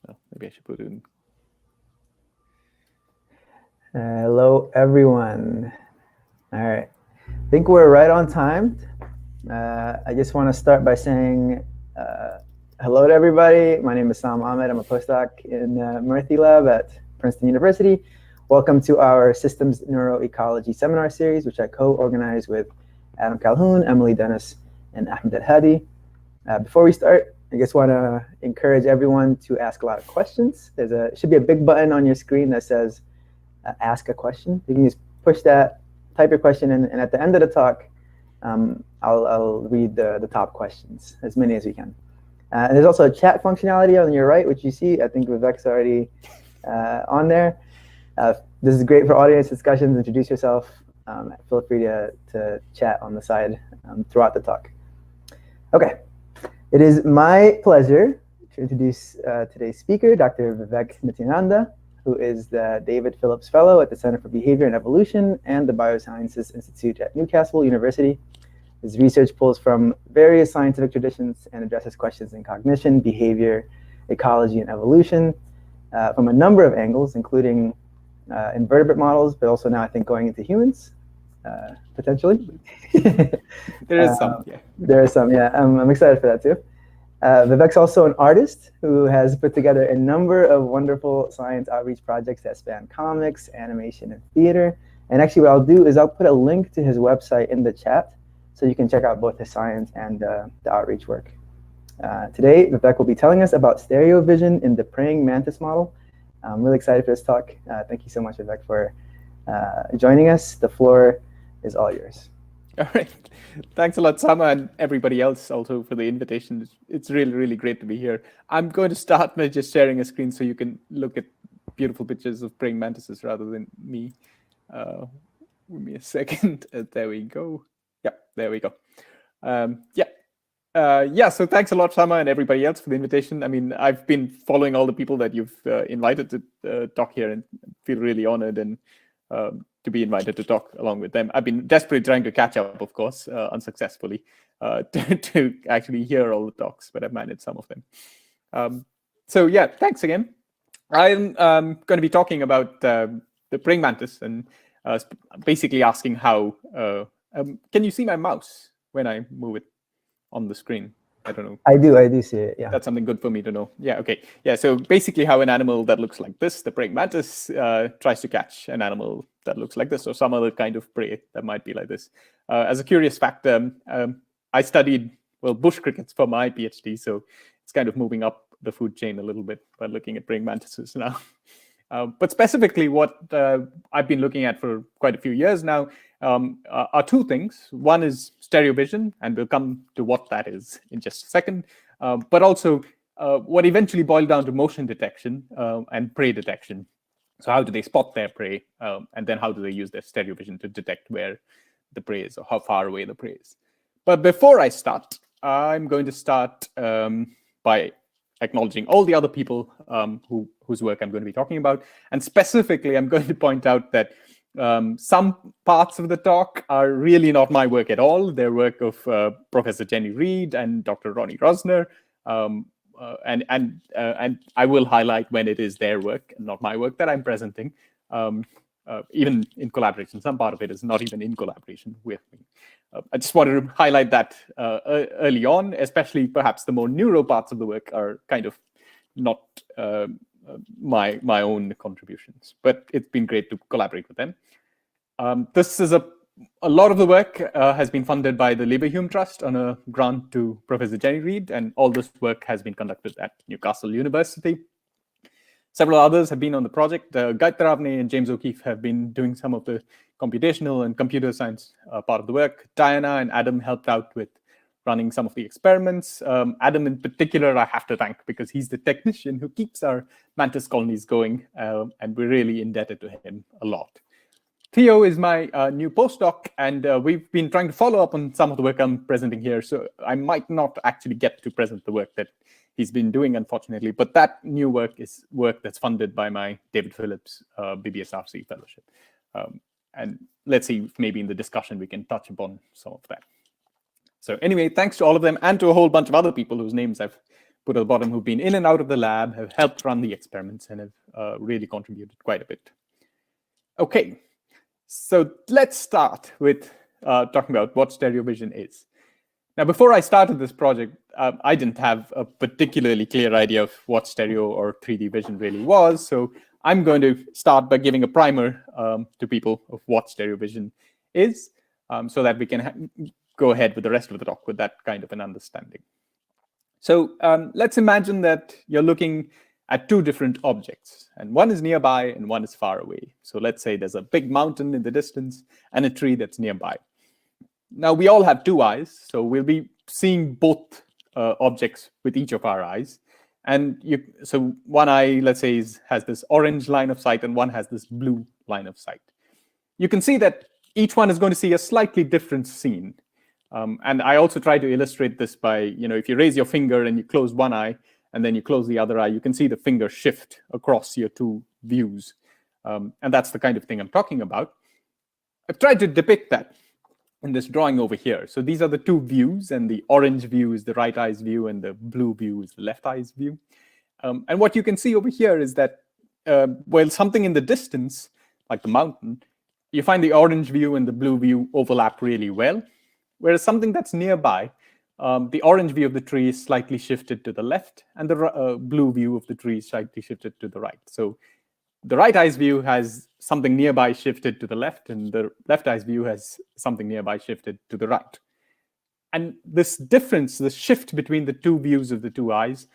Maybe I should put it in. Hello, everyone. All right. I think we're right on time. I just want to start by saying hello to everybody. My name is Sam Ahmed. I'm a postdoc in Murthy Lab at Princeton University. Welcome to our Systems Neuroecology seminar series, which I co-organize with Adam Calhoun, Emily Dennis, and Ahmed El-Hadi. Before we start, I just want to encourage everyone to ask a lot of questions. There should be a big button on your screen that says ask a question. You can just push that, type your question in, and at the end of the talk, I'll read the top questions, as many as we can. And there's also a chat functionality on your right, which you see. I think Vivek's already on there. This is great for audience discussions. Introduce yourself. Feel free to chat on the side throughout the talk. Okay. It is my pleasure to introduce today's speaker, Dr. Vivek Nityananda, who is the David Phillips Fellow at the Center for Behavior and Evolution and the Biosciences Institute at Newcastle University. His research pulls from various scientific traditions and addresses questions in cognition, behavior, ecology, and evolution from a number of angles, including invertebrate models, but also now I think going into humans, potentially. There is some, yeah. There is some, yeah. I'm excited for that too. Vivek's also an artist who has put together a number of wonderful science outreach projects that span comics, animation, and theater. And actually what I'll do is I'll put a link to his website in the chat so you can check out both his science and the outreach work. Today, Vivek will be telling us about stereo vision in the praying mantis model. I'm really excited for this talk. Thank you so much, Vivek, for joining us. The floor is all yours. All right. Thanks a lot, Sama, and everybody else also for the invitation. It's really, really great to be here. I'm going to start by just sharing a screen so you can look at beautiful pictures of praying mantises rather than me. Give me a second. There we go. Yeah, there we go. So thanks a lot, Sama, and everybody else for the invitation. I mean, I've been following all the people that you've invited to talk here and feel really honored and to be invited to talk along with them. I've been desperately trying to catch up, of course, unsuccessfully, to actually hear all the talks, but I've managed some of them. So yeah, thanks again. I'm going to be talking about the praying mantis and basically asking how, can you see my mouse when I move it on the screen? I don't know. I do see it, yeah. That's something good for me to know. Yeah, okay. Yeah, so basically how an animal that looks like this, the praying mantis, tries to catch an animal that looks like this or some other kind of prey that might be like this. As a curious fact, I studied, bush crickets for my PhD, so it's kind of moving up the food chain a little bit by looking at praying mantises now. But specifically what I've been looking at for quite a few years now are two things. One is stereo vision, and we'll come to what that is in just a second, but also what eventually boiled down to motion detection and prey detection. So how do they spot their prey, and then how do they use their stereo vision to detect where the prey is or how far away the prey is? But before I start, I'm going to start by acknowledging all the other people whose work I'm going to be talking about. And specifically, I'm going to point out that some parts of the talk are really not my work at all. They're work of Professor Jenny Reed and Dr. Ronnie Rosner. And I will highlight when it is their work and not my work that I'm presenting, even in collaboration. Some part of it is not even in collaboration with me. I just wanted to highlight that early on, especially perhaps the more neuro parts of the work are kind of not my own contributions, but it's been great to collaborate with them. This is a lot of the work has been funded by the Leverhulme Trust on a grant to Professor Jenny Reed, and all this work has been conducted at Newcastle University. Several others have been on the project. Guy Taravne and James O'Keefe have been doing some of the computational and computer science part of the work. Diana and Adam helped out with running some of the experiments. Adam in particular, I have to thank because he's the technician who keeps our mantis colonies going, and we're really indebted to him a lot. Theo is my new postdoc, and we've been trying to follow up on some of the work I'm presenting here, so I might not actually get to present the work that he's been doing, unfortunately, but that new work is work that's funded by my David Phillips BBSRC fellowship. And let's see if maybe in the discussion we can touch upon some of that. So anyway, thanks to all of them and to a whole bunch of other people whose names I've put at the bottom who've been in and out of the lab, have helped run the experiments, and have really contributed quite a bit. Okay, so let's start with talking about what stereo vision is. Now, before I started this project, I didn't have a particularly clear idea of what stereo or 3D vision really was. So I'm going to start by giving a primer to people of what stereo vision is, so that we can go ahead with the rest of the talk with that kind of an understanding. So let's imagine that you're looking at two different objects, and one is nearby and one is far away. So let's say there's a big mountain in the distance and a tree that's nearby. Now, we all have two eyes, so we'll be seeing both objects with each of our eyes. And so one eye, let's say, has this orange line of sight and one has this blue line of sight. You can see that each one is going to see a slightly different scene. And I also try to illustrate this by, if you raise your finger and you close one eye and then you close the other eye, you can see the finger shift across your two views. And that's the kind of thing I'm talking about. I've tried to depict that in this drawing over here. So these are the two views, and the orange view is the right eye's view and the blue view is the left eye's view. And what you can see over here is that while something in the distance, like the mountain, you find the orange view and the blue view overlap really well. Whereas something that's nearby, the orange view of the tree is slightly shifted to the left, and the blue view of the tree is slightly shifted to the right. So the right eye's view has something nearby shifted to the left, and the left eye's view has something nearby shifted to the right. And this difference, the shift between the two views of the two eyes,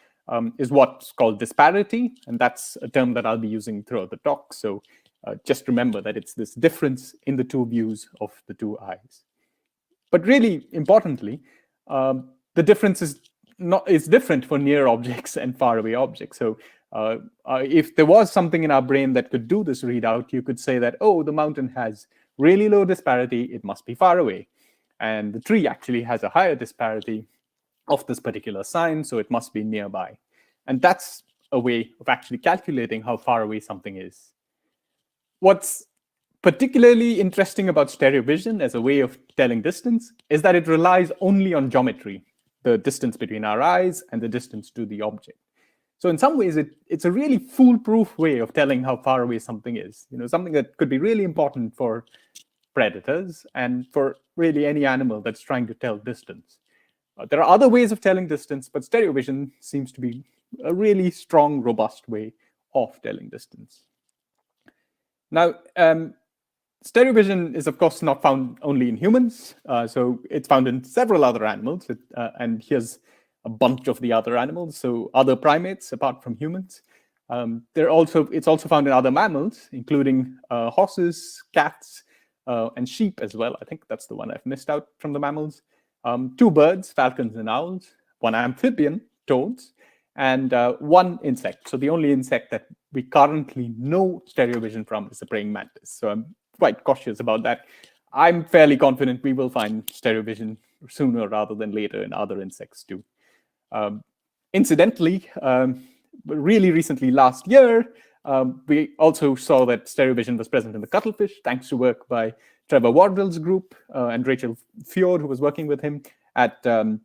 is what's called disparity, and that's a term that I'll be using throughout the talk. So just remember that it's this difference in the two views of the two eyes. But really importantly, the difference is different for near objects and faraway objects. So if there was something in our brain that could do this readout, you could say that, oh, the mountain has really low disparity, it must be far away. And the tree actually has a higher disparity of this particular sign, so it must be nearby. And that's a way of actually calculating how far away something is. What's particularly interesting about stereo vision as a way of telling distance is that it relies only on geometry, the distance between our eyes and the distance to the object. So in some ways, it's a really foolproof way of telling how far away something is. Something that could be really important for predators and for really any animal that's trying to tell distance. There are other ways of telling distance, but stereo vision seems to be a really strong, robust way of telling distance. Now, stereo vision is, of course, not found only in humans. So it's found in several other animals. And here's a bunch of the other animals, so other primates apart from humans. It's also found in other mammals, including horses, cats, and sheep as well. I think that's the one I've missed out from the mammals. Two birds, falcons and owls, one amphibian, toads, and one insect. So the only insect that we currently know stereo vision from is the praying mantis. So I'm quite cautious about that. I'm fairly confident we will find stereo vision sooner rather than later in other insects too. Incidentally, really recently last year, we also saw that stereo vision was present in the cuttlefish, thanks to work by Trevor Wardrell's group and Rachel Fjord, who was working with him at the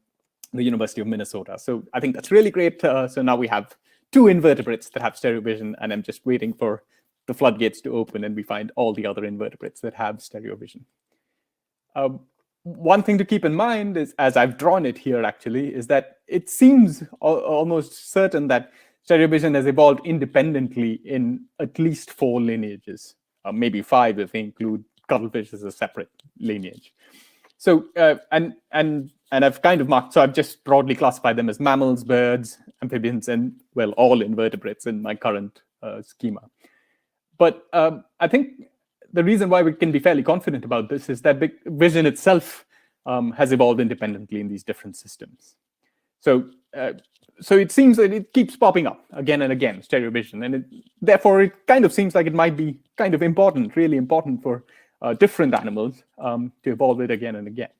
University of Minnesota. So I think that's really great. So now we have two invertebrates that have stereo vision, and I'm just waiting for the floodgates to open and we find all the other invertebrates that have stereo vision. One thing to keep in mind is, as I've drawn it here actually, is that it seems almost certain that stereo vision has evolved independently in at least 4 lineages, maybe 5 if we include cuttlefish as a separate lineage. So, and I've kind of marked, so I've just broadly classified them as mammals, birds, amphibians, and, well, all invertebrates in my current schema. But I think the reason why we can be fairly confident about this is that vision itself has evolved independently in these different systems. So it seems that it keeps popping up again and again, stereo vision, and therefore it kind of seems like it might be kind of important, really important for different animals to evolve it again and again.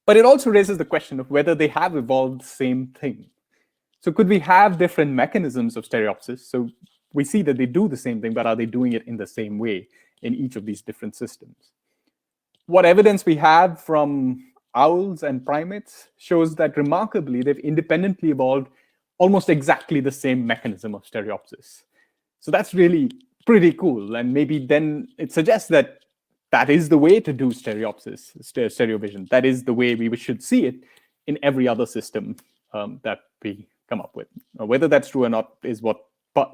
But it also raises the question of whether they have evolved the same thing. So could we have different mechanisms of stereopsis? So we see that they do the same thing, but are they doing it in the same way in each of these different systems? What evidence we have from owls and primates shows that remarkably, they've independently evolved almost exactly the same mechanism of stereopsis. So that's really pretty cool. And maybe then it suggests that that is the way to do stereopsis, stereo vision. That is the way we should see it in every other system that we come up with. Whether that's true or not is what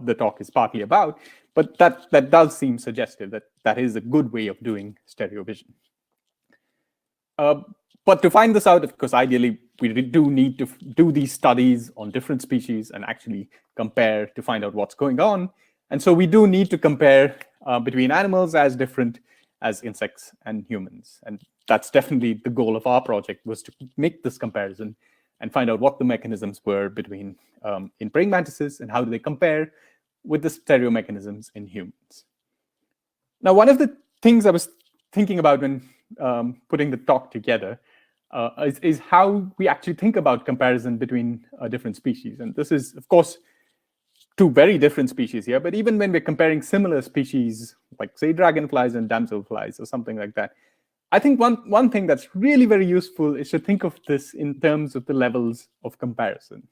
the talk is partly about, but that does seem suggestive that that is a good way of doing stereo vision. But to find this out, of course, ideally, we do need to do these studies on different species and actually compare to find out what's going on. And so we do need to compare between animals as different as insects and humans. And that's definitely the goal of our project, was to make this comparison and find out what the mechanisms were between in praying mantises and how do they compare with the stereo mechanisms in humans. Now, one of the things I was thinking about when putting the talk together is how we actually think about comparison between different species. And this is, of course, two very different species here, but even when we're comparing similar species, like say dragonflies and damselflies or something like that, I think one thing that's really very useful is to think of this in terms of the levels of comparison.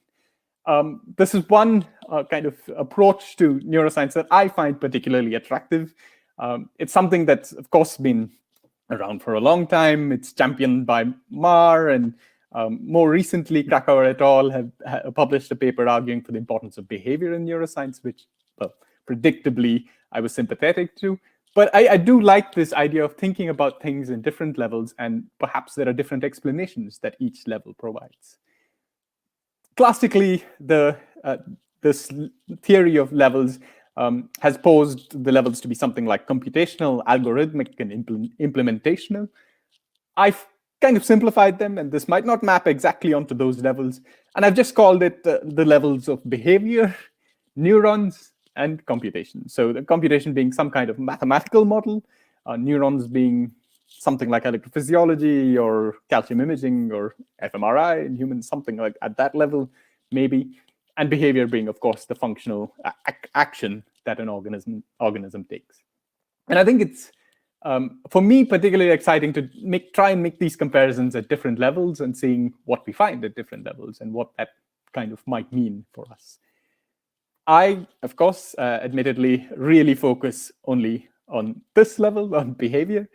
This is one kind of approach to neuroscience that I find particularly attractive. It's something that's, of course, been around for a long time. It's championed by Marr, and more recently, Krakauer et al. Have published a paper arguing for the importance of behavior in neuroscience, which, well, predictably, I was sympathetic to. But I do like this idea of thinking about things in different levels, and perhaps there are different explanations that each level provides. Classically, this theory of levels has posed the levels to be something like computational, algorithmic, and implementational. I've kind of simplified them, and this might not map exactly onto those levels. And I've just called it the levels of behavior, neurons, and computation. So the computation being some kind of mathematical model, neurons being something like electrophysiology or calcium imaging or fMRI in humans, something like at that level, maybe. And behavior being, of course, the functional action that an organism takes. And I think it's, for me, particularly exciting to try and make these comparisons at different levels and seeing what we find at different levels and what that kind of might mean for us. I, of course, admittedly, really focus only on this level, on behavior.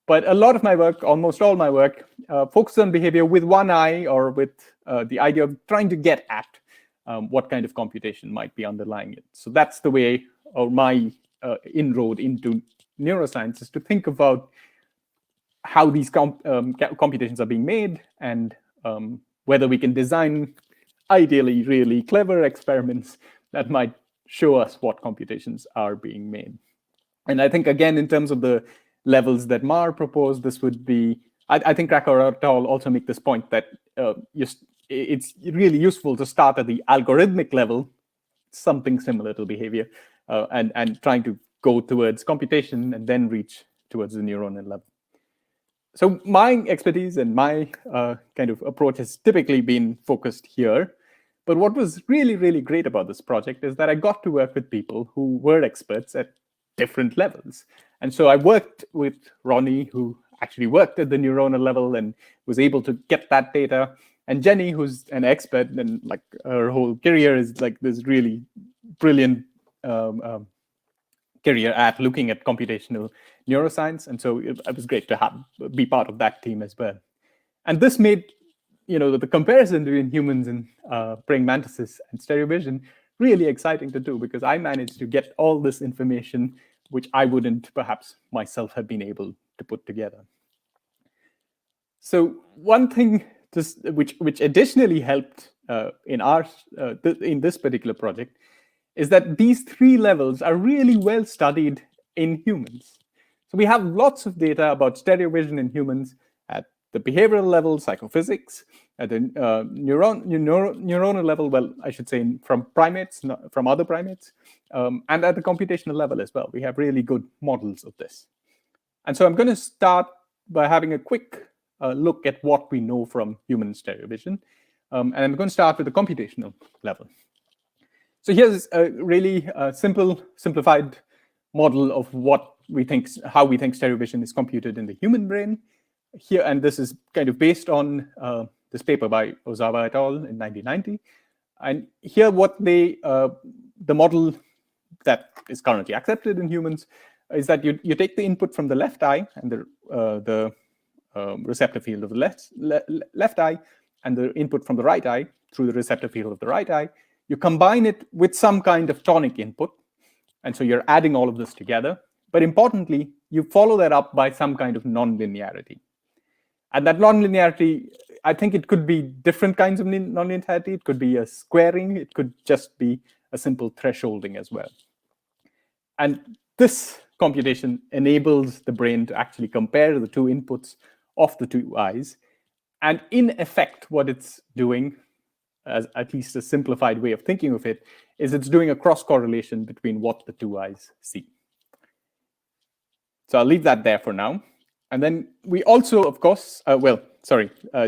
But a lot of my work, almost all my work, focuses on behavior with one eye, or with the idea of trying to get at what kind of computation might be underlying it. So that's the way, or my inroad into neuroscience, is to think about how these computations are being made, and whether we can design ideally really clever experiments that might show us what computations are being made. And I think, again, in terms of the levels that Marr proposed, this would be, I think Krakauer et al. Also make this point that it's really useful to start at the algorithmic level, something similar to behavior, and trying to go towards computation and then reach towards the neuronal level. So my expertise and my kind of approach has typically been focused here. But what was really, really great about this project is that I got to work with people who were experts at different levels. And so I worked with Ronnie, who actually worked at the neuronal level and was able to get that data. And Jenny, who's an expert, and like her whole career is like this really brilliant career at looking at computational neuroscience. And so it was great to be part of that team as well. And this made the comparison between humans and praying mantises and stereo vision really exciting to do, because I managed to get all this information which I wouldn't perhaps myself have been able to put together. So one thing which additionally helped in this particular project is that these three levels are really well studied in humans. So we have lots of data about stereo vision in humans at the behavioral level, psychophysics, at the neuronal level, well, I should say from primates, not from other primates, and at the computational level as well. We have really good models of this. And so I'm going to start by having a quick look at what we know from human stereo vision. And I'm going to start with the computational level. So here's a really simplified model of how we think stereo vision is computed in the human brain. Here, and this is kind of based on this paper by Ozawa et al. In 1990. And here the model that is currently accepted in humans is that you take the input from the left eye and the receptor field of the left eye and the input from the right eye through the receptor field of the right eye. You combine it with some kind of tonic input. And so you're adding all of this together. But importantly, you follow that up by some kind of nonlinearity. And that nonlinearity, I think it could be different kinds of nonlinearity. It could be a squaring. It could just be a simple thresholding as well. And this computation enables the brain to actually compare the two inputs of the two eyes. And in effect, what it's doing, as at least a simplified way of thinking of it, is it's doing a cross correlation between what the two eyes see. So I'll leave that there for now. And then we also, of course,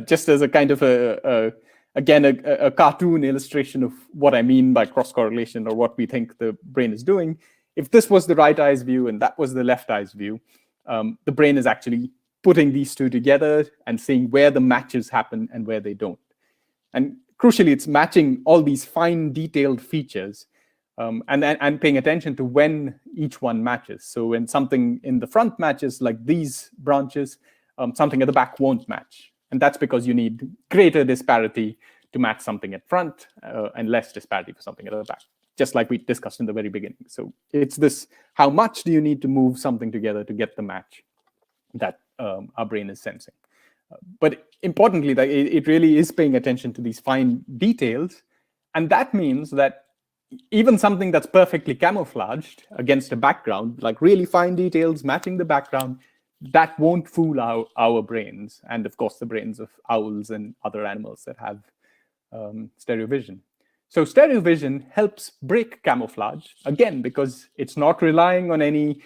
just as a kind of again, a cartoon illustration of what I mean by cross correlation or what we think the brain is doing. If this was the right eye's view and that was the left eye's view, the brain is actually putting these two together and seeing where the matches happen and where they don't. And crucially, it's matching all these fine detailed features and paying attention to when each one matches. So when something in the front matches, like these branches, something at the back won't match. And that's because you need greater disparity to match something at front and less disparity for something at the back, just like we discussed in the very beginning. So it's this, how much do you need to move something together to get the match that our brain is sensing? But importantly, it really is paying attention to these fine details. And that means that even something that's perfectly camouflaged against a background, like really fine details matching the background, that won't fool our brains. And of course, the brains of owls and other animals that have stereo vision. So stereo vision helps break camouflage, again, because it's not relying on any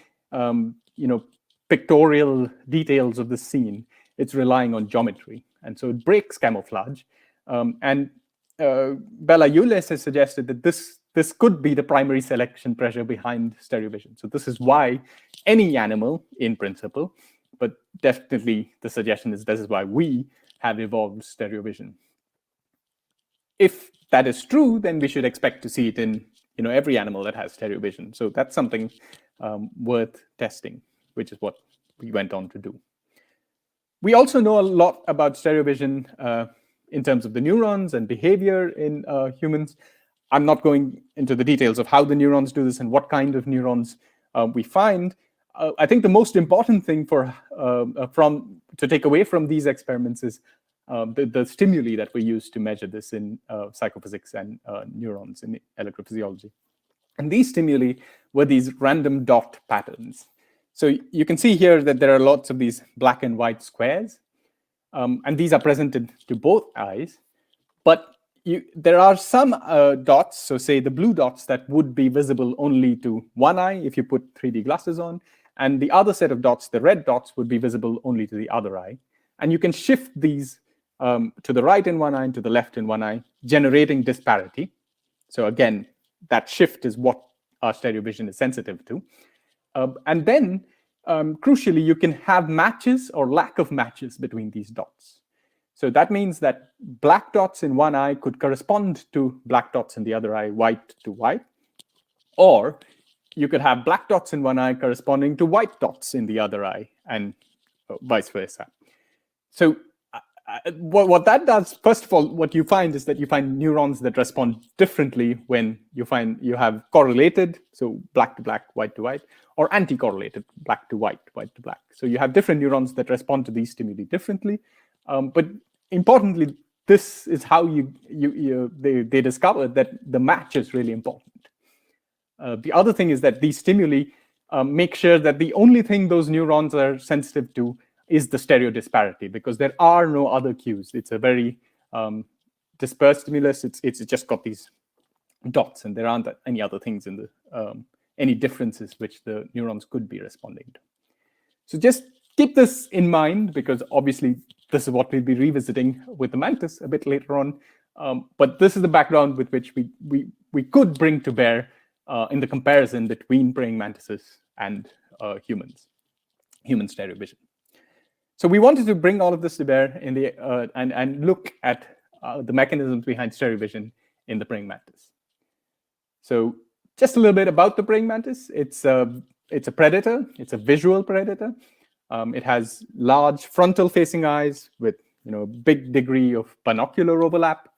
pictorial details of the scene. It's relying on geometry. And so it breaks camouflage. And Bella Yules has suggested that this could be the primary selection pressure behind stereo vision. So this is why any animal, in principle, but definitely the suggestion is this is why we have evolved stereo vision. If that is true, then we should expect to see it in every animal that has stereo vision. So that's something worth testing, which is what we went on to do. We also know a lot about stereo vision in terms of the neurons and behavior in humans. I'm not going into the details of how the neurons do this and what kind of neurons we find. I think the most important thing to take away from these experiments is the stimuli that we use to measure this in psychophysics and neurons in electrophysiology. And these stimuli were these random dot patterns. So you can see here that there are lots of these black and white squares, and these are presented to both eyes. But there are some dots, so say the blue dots, that would be visible only to one eye if you put 3D glasses on, and the other set of dots, the red dots, would be visible only to the other eye. And you can shift these to the right in one eye and to the left in one eye, generating disparity. So again, that shift is what our stereo vision is sensitive to. And then, crucially, you can have matches or lack of matches between these dots. So that means that black dots in one eye could correspond to black dots in the other eye, white to white. Or you could have black dots in one eye corresponding to white dots in the other eye, and vice versa. So what that does, first of all, what you find is that you find neurons that respond differently when you have correlated, so black to black, white to white, or anti-correlated, black to white, white to black. So you have different neurons that respond to these stimuli differently. But importantly, this is how they discovered that the match is really important. The other thing is that these stimuli make sure that the only thing those neurons are sensitive to is the stereo disparity, because there are no other cues. It's a very dispersed stimulus. It's just got these dots, and there aren't any other things in the any differences which the neurons could be responding to. So just keep this in mind, because obviously this is what we'll be revisiting with the mantis a bit later on. But this is the background with which we could bring to bear in the comparison between praying mantises and human stereo vision. So we wanted to bring all of this to bear in the and look at the mechanisms behind stereo vision in the praying mantis. So just a little bit about the praying mantis. It's a predator. It's a visual predator. It has large frontal-facing eyes with big degree of binocular overlap.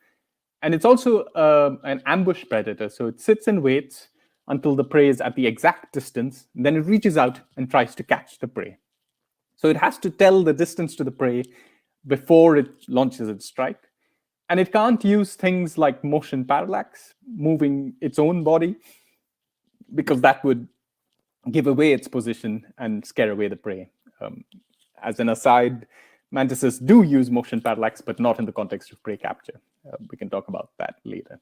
And it's also an ambush predator. So it sits and waits until the prey is at the exact distance. And then it reaches out and tries to catch the prey. So it has to tell the distance to the prey before it launches its strike. And it can't use things like motion parallax, moving its own body, because that would give away its position and scare away the prey. As an aside, mantises do use motion parallax, but not in the context of prey capture. We can talk about that later.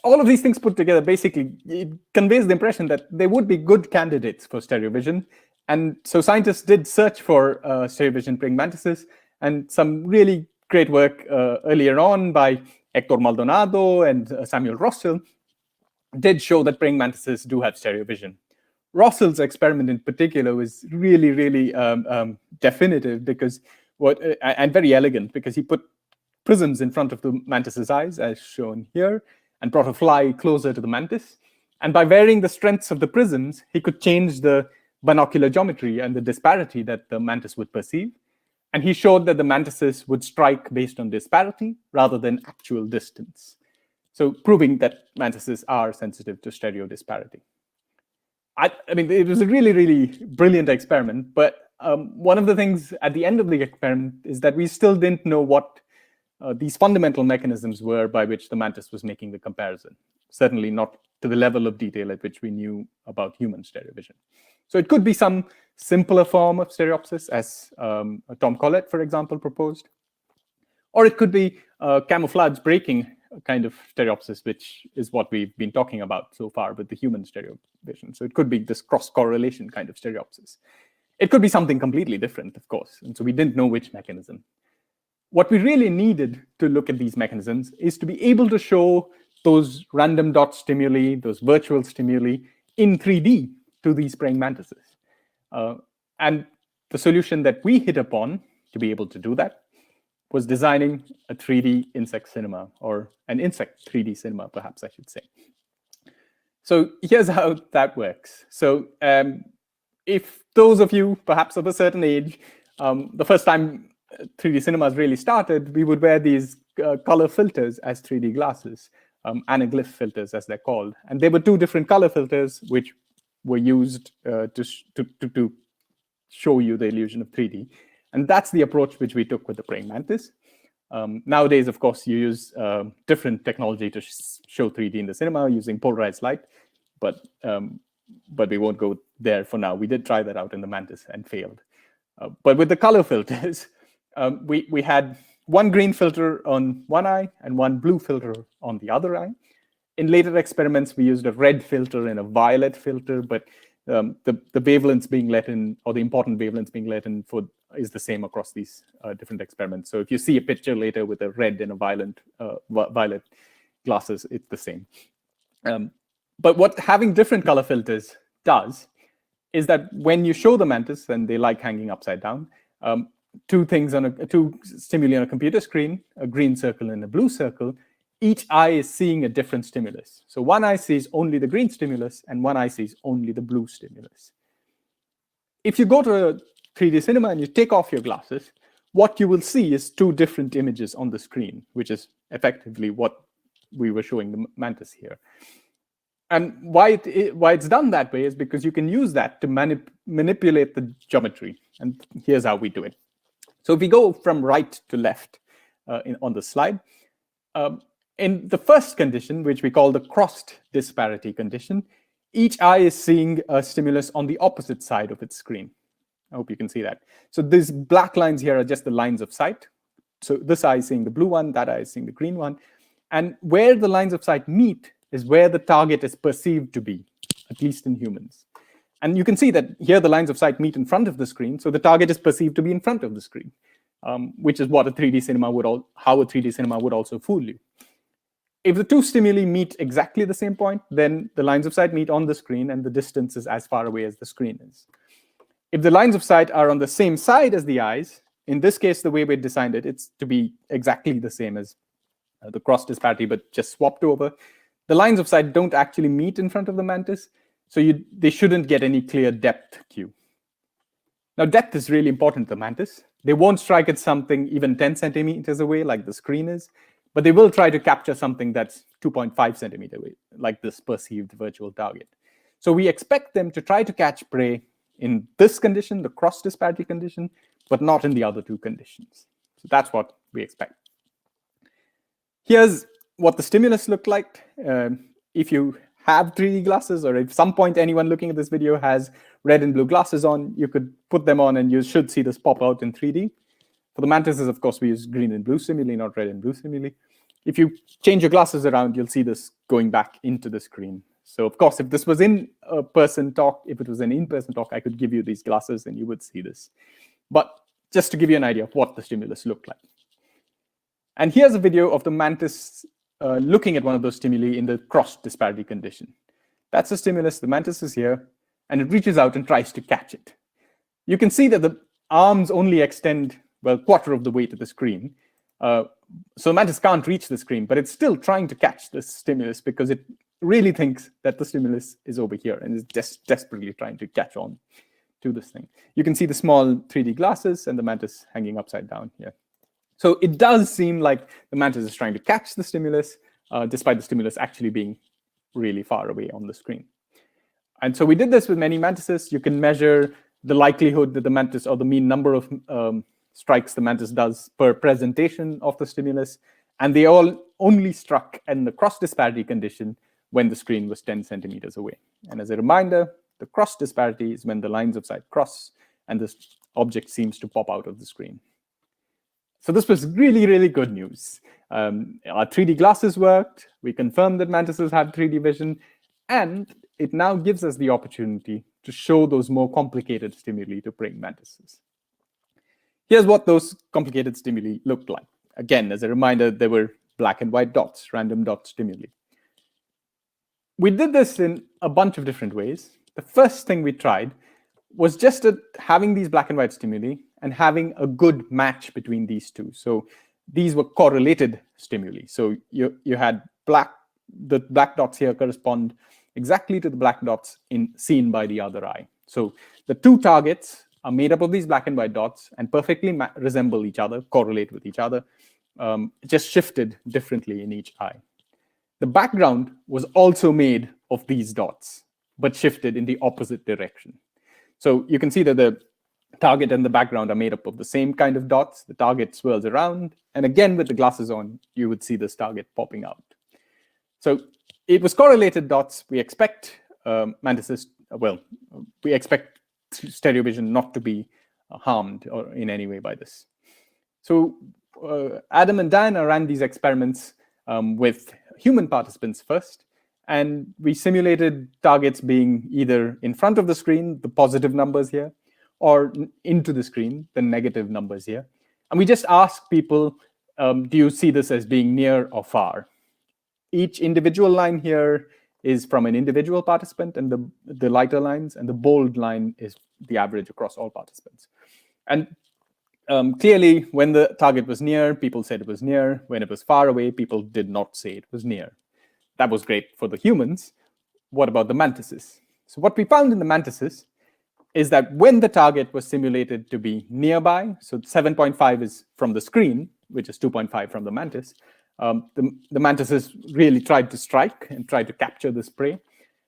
All of these things put together, basically, it conveys the impression that they would be good candidates for stereo vision. And so scientists did search for stereo vision praying mantises, and some really great work earlier on by Hector Maldonado and Samuel Rossel did show that praying mantises do have stereo vision. Rossel's experiment in particular was really, really definitive because and very elegant, because he put prisms in front of the mantis's eyes, as shown here, and brought a fly closer to the mantis. And by varying the strengths of the prisms, he could change the binocular geometry and the disparity that the mantis would perceive. And he showed that the mantises would strike based on disparity rather than actual distance. So proving that mantises are sensitive to stereo disparity. I mean, it was a really, really brilliant experiment. But one of the things at the end of the experiment is that we still didn't know what these fundamental mechanisms were by which the mantis was making the comparison. Certainly not to the level of detail at which we knew about human stereo vision. So it could be some simpler form of stereopsis, as Tom Collett, for example, proposed. Or it could be camouflage breaking kind of stereopsis, which is what we've been talking about so far with the human stereo vision. So it could be this cross-correlation kind of stereopsis. It could be something completely different, of course. And so we didn't know which mechanism. What we really needed to look at these mechanisms is to be able to show those random dot stimuli, those virtual stimuli in 3D to these praying mantises. And the solution that we hit upon to be able to do that was designing a 3D insect cinema, or an insect 3D cinema, perhaps I should say. So here's how that works. So if those of you perhaps of a certain age, the first time 3D cinemas really started, we would wear these color filters as 3D glasses, anaglyph filters as they're called. And there were two different color filters which were used to show you the illusion of 3D. And that's the approach which we took with the praying mantis. Nowadays, of course, you use different technology to show 3D in the cinema using polarized light, but we won't go there for now. We did try that out in the mantis and failed. But with the color filters, we had one green filter on one eye and one blue filter on the other eye. In later experiments, we used a red filter and a violet filter, but the wavelengths being let in, or the important wavelengths being let in, is the same across these different experiments. So if you see a picture later with a red and a violet glasses, it's the same. But what having different color filters does is that when you show the mantis, and they like hanging upside down, two stimuli on a computer screen, a green circle and a blue circle, each eye is seeing a different stimulus. So one eye sees only the green stimulus, and one eye sees only the blue stimulus. If you go to a 3D cinema and you take off your glasses, what you will see is two different images on the screen, which is effectively what we were showing the mantis here. And why it's done that way is because you can use that to manipulate the geometry. And here's how we do it. So if we go from right to left on the slide, in the first condition, which we call the crossed disparity condition, each eye is seeing a stimulus on the opposite side of its screen. I hope you can see that. So these black lines here are just the lines of sight. So this eye is seeing the blue one, that eye is seeing the green one. And where the lines of sight meet is where the target is perceived to be, at least in humans. And you can see that here the lines of sight meet in front of the screen, so the target is perceived to be in front of the screen, which is what a 3D cinema how a 3D cinema would also fool you. If the two stimuli meet exactly the same point, then the lines of sight meet on the screen, and the distance is as far away as the screen is. If the lines of sight are on the same side as the eyes, in this case, the way we designed it, it's to be exactly the same as the cross disparity, but just swapped over. The lines of sight don't actually meet in front of the mantis, so they shouldn't get any clear depth cue. Now, depth is really important to the mantis. They won't strike at something even 10 centimeters away, like the screen is, but they will try to capture something that's 2.5 centimeters away, like this perceived virtual target. So we expect them to try to catch prey in this condition, the cross disparity condition, but not in the other two conditions. So that's what we expect. Here's what the stimulus looked like. If you have 3D glasses, or if some point anyone looking at this video has red and blue glasses on, you could put them on and you should see this pop out in 3D. For the mantises, of course, we use green and blue stimuli, not red and blue stimuli. If you change your glasses around, you'll see this going back into the screen. So of course, if this was in a person talk, if it was an in-person talk, I could give you these glasses and you would see this. But just to give you an idea of what the stimulus looked like. And here's a video of the mantis looking at one of those stimuli in the cross disparity condition. That's the stimulus, the mantis is here, and it reaches out and tries to catch it. You can see that the arms only extend, well, quarter of the way to the screen. So the mantis can't reach the screen, but it's still trying to catch this stimulus because it really thinks that the stimulus is over here and is just desperately trying to catch on to this thing. You can see the small 3D glasses and the mantis hanging upside down here. So it does seem like the mantis is trying to catch the stimulus, despite the stimulus actually being really far away on the screen. And so we did this with many mantises. You can measure the likelihood that the mantis, or the mean number of strikes the mantis does per presentation of the stimulus. And they all only struck in the cross disparity condition when the screen was 10 centimeters away. And as a reminder, the cross disparity is when the lines of sight cross and this object seems to pop out of the screen. So this was really, really good news. Our 3D glasses worked. We confirmed that mantises had 3D vision. And it now gives us the opportunity to show those more complicated stimuli to praying mantises. Here's what those complicated stimuli looked like. Again, as a reminder, there were black and white dots, random dot stimuli. We did this in a bunch of different ways. The first thing we tried was just having these black and white stimuli and having a good match between these two. So these were correlated stimuli. So you had the black dots here correspond exactly to the black dots seen by the other eye. So the two targets are made up of these black and white dots and perfectly resemble each other, correlate with each other, just shifted differently in each eye. The background was also made of these dots, but shifted in the opposite direction. So you can see that the target and the background are made up of the same kind of dots. The target swirls around. And again, with the glasses on, you would see this target popping out. So it was correlated dots. We expect mantises, we expect stereo vision not to be harmed or in any way by this. So Adam and Diana ran these experiments with human participants first. And we simulated targets being either in front of the screen, the positive numbers here, or into the screen, the negative numbers here. And we just asked people, do you see this as being near or far? Each individual line here is from an individual participant, and the lighter lines, and the bold line is the average across all participants. And clearly, when the target was near, people said it was near. When it was far away, people did not say it was near. That was great for the humans. What about the mantises? So what we found in the mantises is that when the target was simulated to be nearby, so 7.5 is from the screen, which is 2.5 from the mantis, the mantises really tried to strike and tried to capture this prey.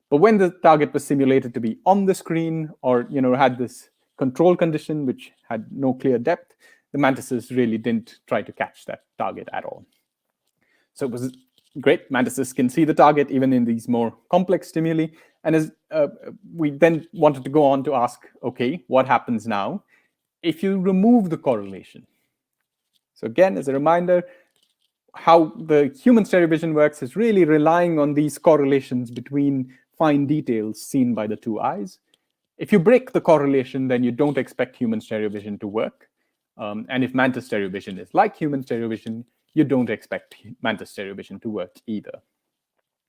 But when the target was simulated to be on the screen, or had this control condition which had no clear depth, the mantises really didn't try to catch that target at all. So it was great. Mantises can see the target even in these more complex stimuli. And as we then wanted to go on to ask, okay, what happens now if you remove the correlation? So again, as a reminder, how the human stereo vision works is really relying on these correlations between fine details seen by the two eyes. If you break the correlation, then you don't expect human stereo vision to work. And if mantis stereo vision is like human stereo vision, you don't expect mantis stereo vision to work either.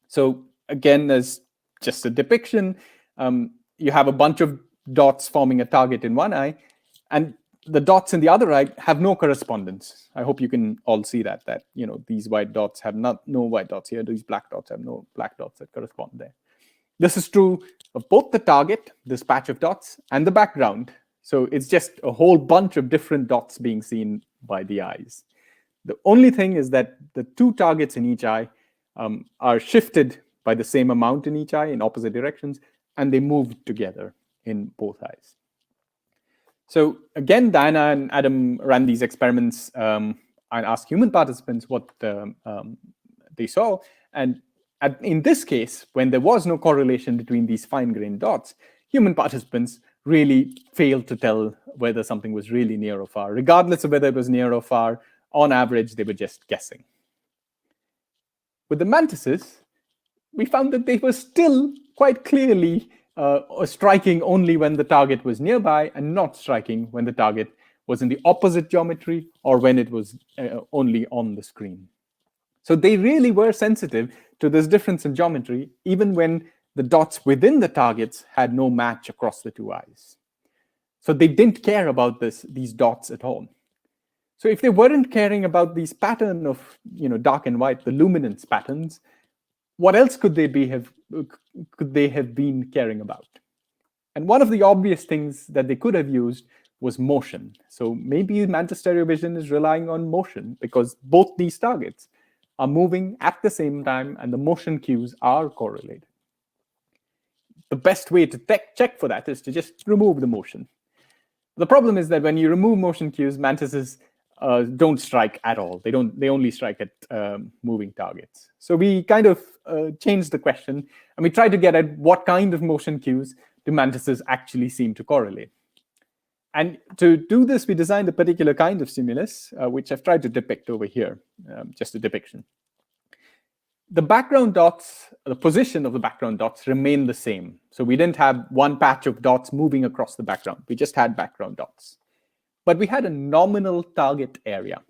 So again, as just a depiction, you have a bunch of dots forming a target in one eye. And the dots in the other eye have no correspondence. I hope you can all see that these white dots have no white dots here. These black dots have no black dots that correspond there. This is true of both the target, this patch of dots, and the background. So it's just a whole bunch of different dots being seen by the eyes. The only thing is that the two targets in each eye are shifted by the same amount in each eye in opposite directions, and they move together in both eyes. So again, Diana and Adam ran these experiments and asked human participants what they saw. And in this case, when there was no correlation between these fine-grained dots, human participants really failed to tell whether something was really near or far. Regardless of whether it was near or far, on average, they were just guessing. With the mantises, we found that they were still quite clearly striking only when the target was nearby and not striking when the target was in the opposite geometry or when it was only on the screen. So they really were sensitive to this difference in geometry, even when the dots within the targets had no match across the two eyes. So they didn't care about these dots at all. So if they weren't caring about these pattern of dark and white, the luminance patterns, what else could they have been caring about? And one of the obvious things that they could have used was motion. So maybe mantis stereo vision is relying on motion because both these targets are moving at the same time and the motion cues are correlated. The best way to check for that is to just remove the motion. The problem is that when you remove motion cues, mantises don't strike at all. They only strike at moving targets. So we kind of changed the question and we tried to get at what kind of motion cues do mantises actually seem to correlate. And to do this, we designed a particular kind of stimulus, which I've tried to depict over here, just a depiction. The background dots, the position of the background dots remain the same. So we didn't have one patch of dots moving across the background. We just had background dots. But we had a nominal target area.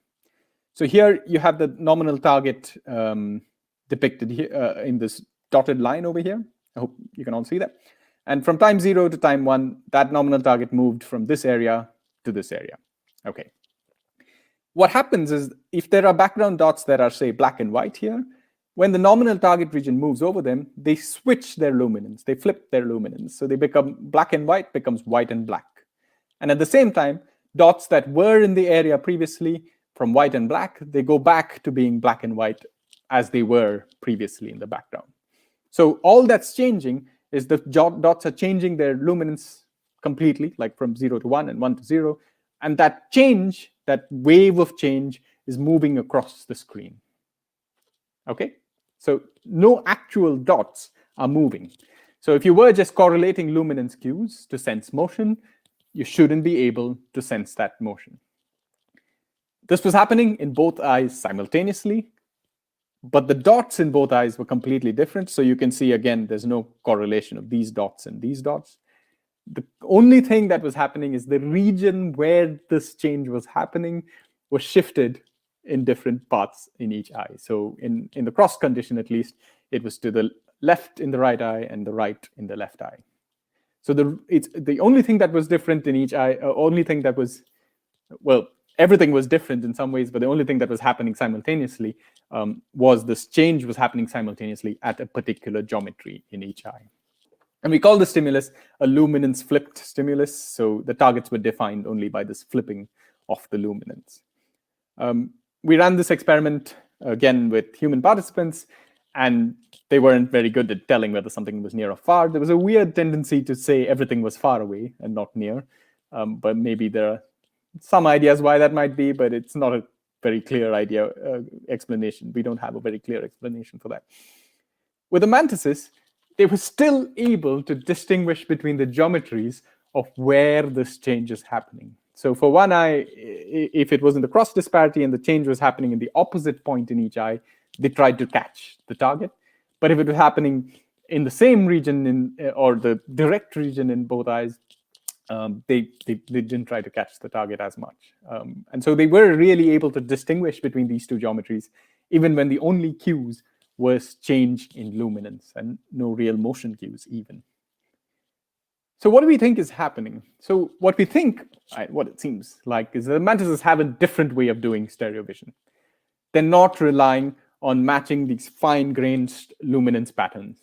So here you have the nominal target depicted here in this dotted line over here. I hope you can all see that. And from time 0 to time 1, that nominal target moved from this area to this area. Okay. What happens is if there are background dots that are, say, black and white here, when the nominal target region moves over them, they switch their luminance. They flip their luminance. So they become black and white becomes white and black. And at the same time, dots that were in the area previously from white and black, they go back to being black and white as they were previously in the background. So all that's changing is the dots are changing their luminance completely, like from 0 to 1 and 1 to 0. And that change, that wave of change, is moving across the screen. Okay? So no actual dots are moving. So if you were just correlating luminance cues to sense motion, you shouldn't be able to sense that motion. This was happening in both eyes simultaneously, but the dots in both eyes were completely different. So you can see, again, there's no correlation of these dots and these dots. The only thing that was happening is the region where this change was happening was shifted in different parts in each eye. So in the cross condition, at least, it was to the left in the right eye and the right in the left eye. So the only thing that was different in each eye, only thing that was, well, everything was different in some ways, but the only thing that was happening simultaneously was this change was happening simultaneously at a particular geometry in each eye. And we call the stimulus a luminance flipped stimulus. So the targets were defined only by this flipping of the luminance. We ran this experiment again with human participants, and they weren't very good at telling whether something was near or far. There was a weird tendency to say everything was far away and not near, but maybe there are some ideas why that might be, but it's not a very clear explanation. We don't have a very clear explanation for that. With the mantises, they were still able to distinguish between the geometries of where this change is happening. So for one eye, if it was in the cross disparity and the change was happening in the opposite point in each eye, they tried to catch the target. But if it was happening in the same region or the direct region in both eyes, they didn't try to catch the target as much. And so they were really able to distinguish between these two geometries, even when the only cues was change in luminance and no real motion cues even. So what do we think is happening? So what we think, what it seems like, is that the mantises have a different way of doing stereo vision. They're not relying on matching these fine-grained luminance patterns.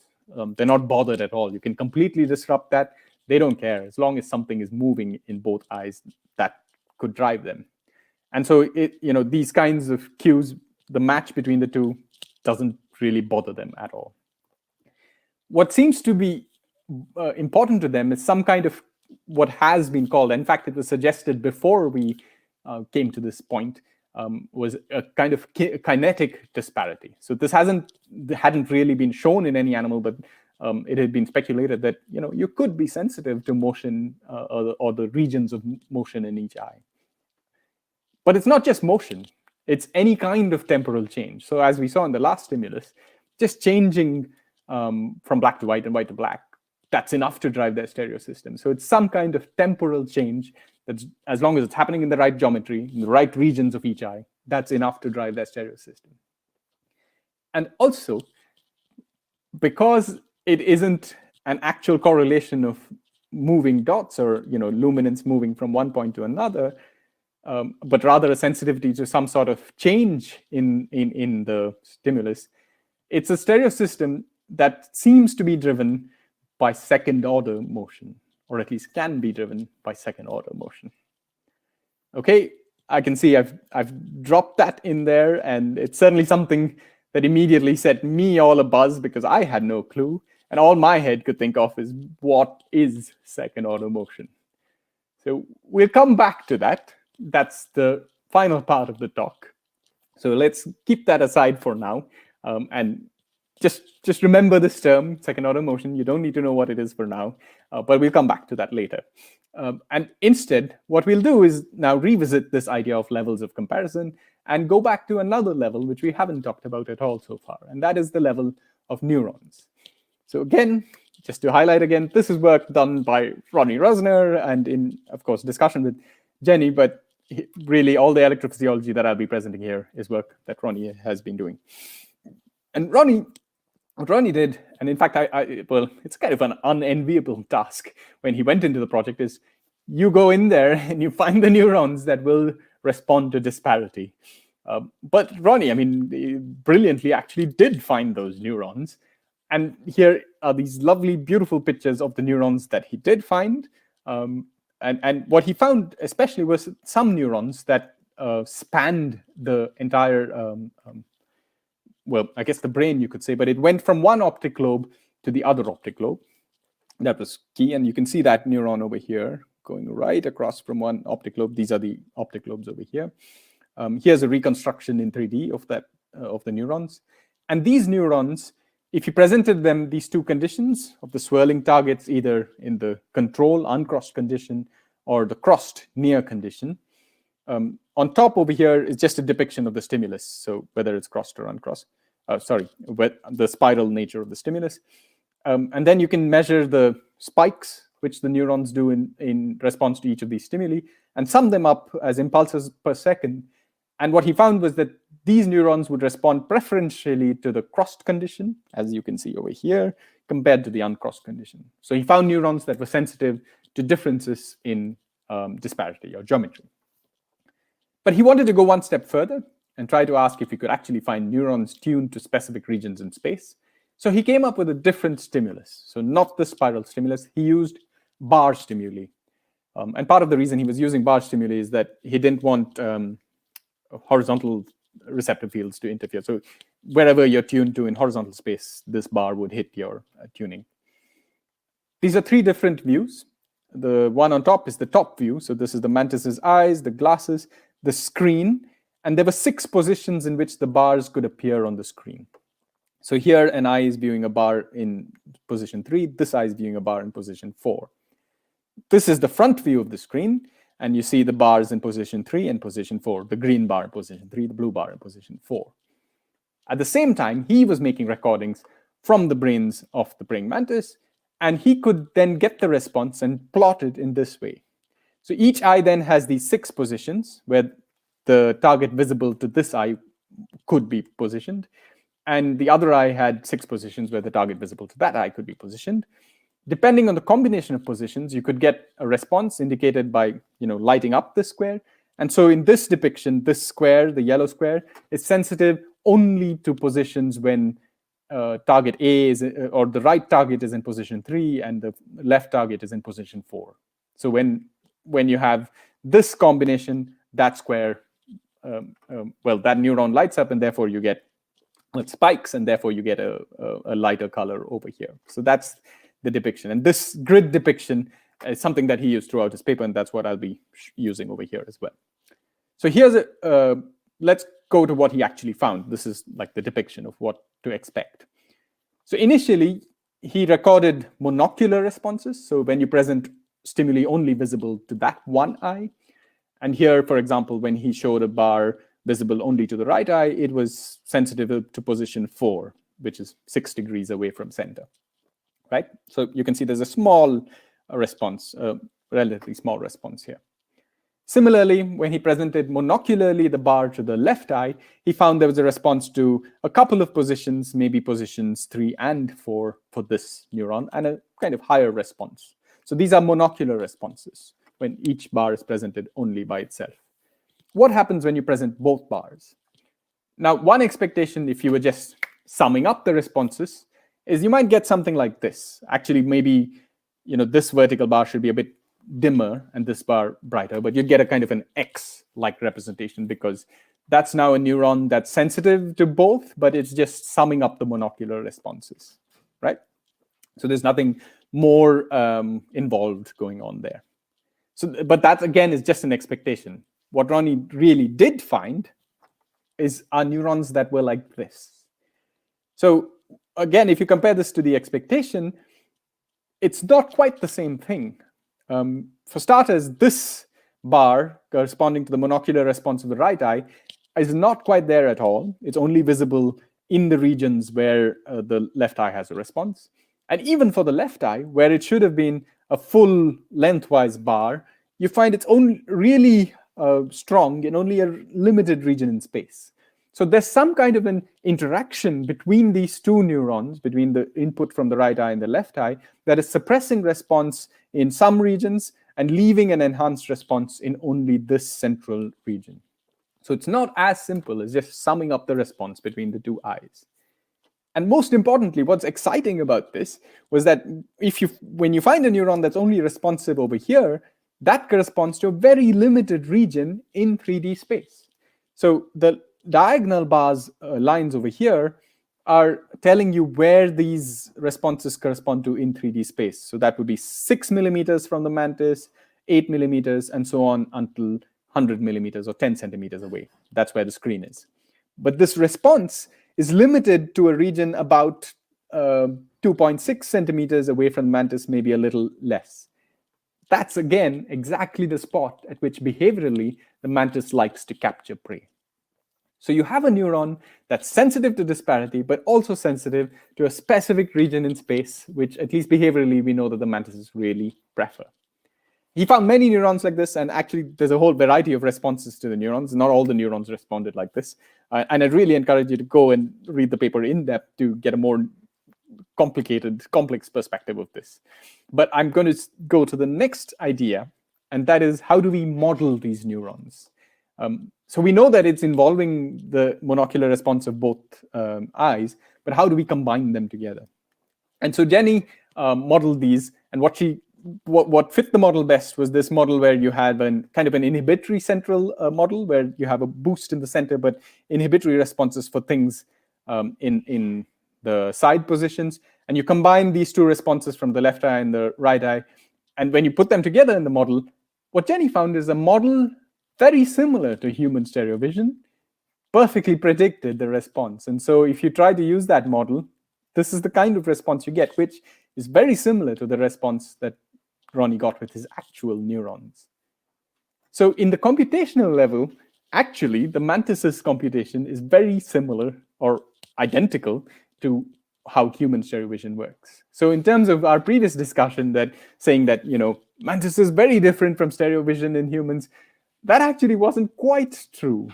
They're not bothered at all. You can completely disrupt that. They don't care. As long as something is moving in both eyes, that could drive them. And so these kinds of cues, the match between the two doesn't really bother them at all. What seems to be important to them is some kind of what has been called, in fact, it was suggested before we came to this point, was a kind of kinetic disparity. So this hadn't really been shown in any animal, but it had been speculated that you could be sensitive to motion or the regions of motion in each eye. But it's not just motion, it's any kind of temporal change. So as we saw in the last stimulus, just changing from black to white and white to black, that's enough to drive their stereo system. So it's some kind of temporal change that's, as long as it's happening in the right geometry, in the right regions of each eye, that's enough to drive their stereo system. And also, because it isn't an actual correlation of moving dots or luminance moving from one point to another, but rather a sensitivity to some sort of change in the stimulus, it's a stereo system that seems to be driven by second-order motion, or at least can be driven by second-order motion. Okay, I can see I've dropped that in there, and it's certainly something that immediately set me all abuzz because I had no clue, and all my head could think of is, what is second-order motion? So we'll come back to that. That's the final part of the talk. So let's keep that aside for now, and just remember this term, second-order motion. You don't need to know what it is for now, but we'll come back to that later. And instead, what we'll do is now revisit this idea of levels of comparison and go back to another level, which we haven't talked about at all so far, and that is the level of neurons. So again, just to highlight again, this is work done by Ronnie Rosner and in, of course, discussion with Jenny, but really all the electrophysiology that I'll be presenting here is work that Ronnie has been doing. And what Ronnie did, and in fact, well, it's kind of an unenviable task when he went into the project, is you go in there and you find the neurons that will respond to disparity. But Ronnie, I mean, brilliantly actually did find those neurons. And here are these lovely, beautiful pictures of the neurons that he did find. And what he found especially was some neurons that spanned the entire well, I guess the brain, you could say, but it went from one optic lobe to the other optic lobe. That was key, and you can see that neuron over here going right across from one optic lobe. These are the optic lobes over here. Here's a reconstruction in 3D of that of the neurons. And these neurons, if you presented them these two conditions of the swirling targets, either in the control uncrossed condition or the crossed near condition, on top over here is just a depiction of the stimulus. So whether it's crossed or uncrossed, the spiral nature of the stimulus. And then you can measure the spikes, which the neurons do in response to each of these stimuli, and sum them up as impulses per second. And what he found was that these neurons would respond preferentially to the crossed condition, as you can see over here, compared to the uncrossed condition. So he found neurons that were sensitive to differences in disparity or geometry. But he wanted to go one step further and try to ask if he could actually find neurons tuned to specific regions in space. So he came up with a different stimulus. So not the spiral stimulus, he used bar stimuli. And part of the reason he was using bar stimuli is that he didn't want horizontal receptor fields to interfere. So wherever you're tuned to in horizontal space, this bar would hit your tuning. These are three different views. The one on top is the top view. So this is the mantis's eyes, the glasses, the screen, and there were 6 positions in which the bars could appear on the screen. So here an eye is viewing a bar in position 3, this eye is viewing a bar in position 4. This is the front view of the screen, and you see the bars in position 3 and position 4, the green bar in position 3, the blue bar in position 4. At the same time, he was making recordings from the brains of the praying mantis, and he could then get the response and plot it in this way. So each eye then has these 6 positions where the target visible to this eye could be positioned. And the other eye had 6 positions where the target visible to that eye could be positioned. depending on the combination of positions, you could get a response indicated by lighting up this square. And so in this depiction, this square, the yellow square, is sensitive only to positions when target A is, or the right target is in position 3 and the left target is in position 4. So when you have this combination, that square, that neuron lights up, and therefore you get spikes, and therefore you get a lighter color over here. So that's the depiction. And this grid depiction is something that he used throughout his paper, and that's what I'll be using over here as well. So here's let's go to what he actually found. This is like the depiction of what to expect. So initially, he recorded monocular responses. So when you present stimuli only visible to that one eye. And here, for example, when he showed a bar visible only to the right eye, it was sensitive to position 4, which is 6 degrees away from center, right? So you can see there's a small response, relatively small response here. Similarly, when he presented monocularly the bar to the left eye, he found there was a response to a couple of positions, maybe positions 3 and 4 for this neuron, and a kind of higher response. So these are monocular responses when each bar is presented only by itself. What happens when you present both bars? Now, one expectation, if you were just summing up the responses, is you might get something like this. Actually, maybe this vertical bar should be a bit dimmer and this bar brighter, but you get a kind of an X-like representation because that's now a neuron that's sensitive to both, but it's just summing up the monocular responses, right? So there's nothing more involved going on there. So, but that again is just an expectation. What Ronnie really did find are neurons that were like this. So again, if you compare this to the expectation, it's not quite the same thing. For starters, this bar corresponding to the monocular response of the right eye is not quite there at all. It's only visible in the regions where the left eye has a response. And even for the left eye, where it should have been a full lengthwise bar, you find it's only really strong in only a limited region in space. So there's some kind of an interaction between these two neurons, between the input from the right eye and the left eye, that is suppressing response in some regions and leaving an enhanced response in only this central region. So it's not as simple as just summing up the response between the two eyes. And most importantly, what's exciting about this was that when you find a neuron that's only responsive over here, that corresponds to a very limited region in 3D space. So the diagonal bars, lines over here, are telling you where these responses correspond to in 3D space. So that would be 6 millimeters from the mantis, 8 millimeters, and so on until 100 millimeters or 10 centimeters away. That's where the screen is. But this response is limited to a region about 2.6 centimeters away from the mantis, maybe a little less. That's, again, exactly the spot at which behaviorally the mantis likes to capture prey. So you have a neuron that's sensitive to disparity, but also sensitive to a specific region in space, which at least behaviorally we know that the mantises really prefer. He found many neurons like this, and actually there's a whole variety of responses to the neurons. Not all the neurons responded like this. And I'd really encourage you to go and read the paper in depth to get a more complex perspective of this. But I'm going to go to the next idea, and that is, how do we model these neurons? So we know that it's involving the monocular response of both eyes, but how do we combine them together? And so Jenny modeled these, and what fit the model best was this model where you have kind of an inhibitory central model where you have a boost in the center, but inhibitory responses for things in the side positions. And you combine these two responses from the left eye and the right eye. And when you put them together in the model, what Jenny found is a model very similar to human stereo vision, perfectly predicted the response. And so if you try to use that model, this is the kind of response you get, which is very similar to the response that Ronnie got with his actual neurons. So in the computational level, actually, the mantis's computation is very similar or identical to how human stereo vision works. So in terms of our previous discussion saying that, mantis is very different from stereo vision in humans, that actually wasn't quite true.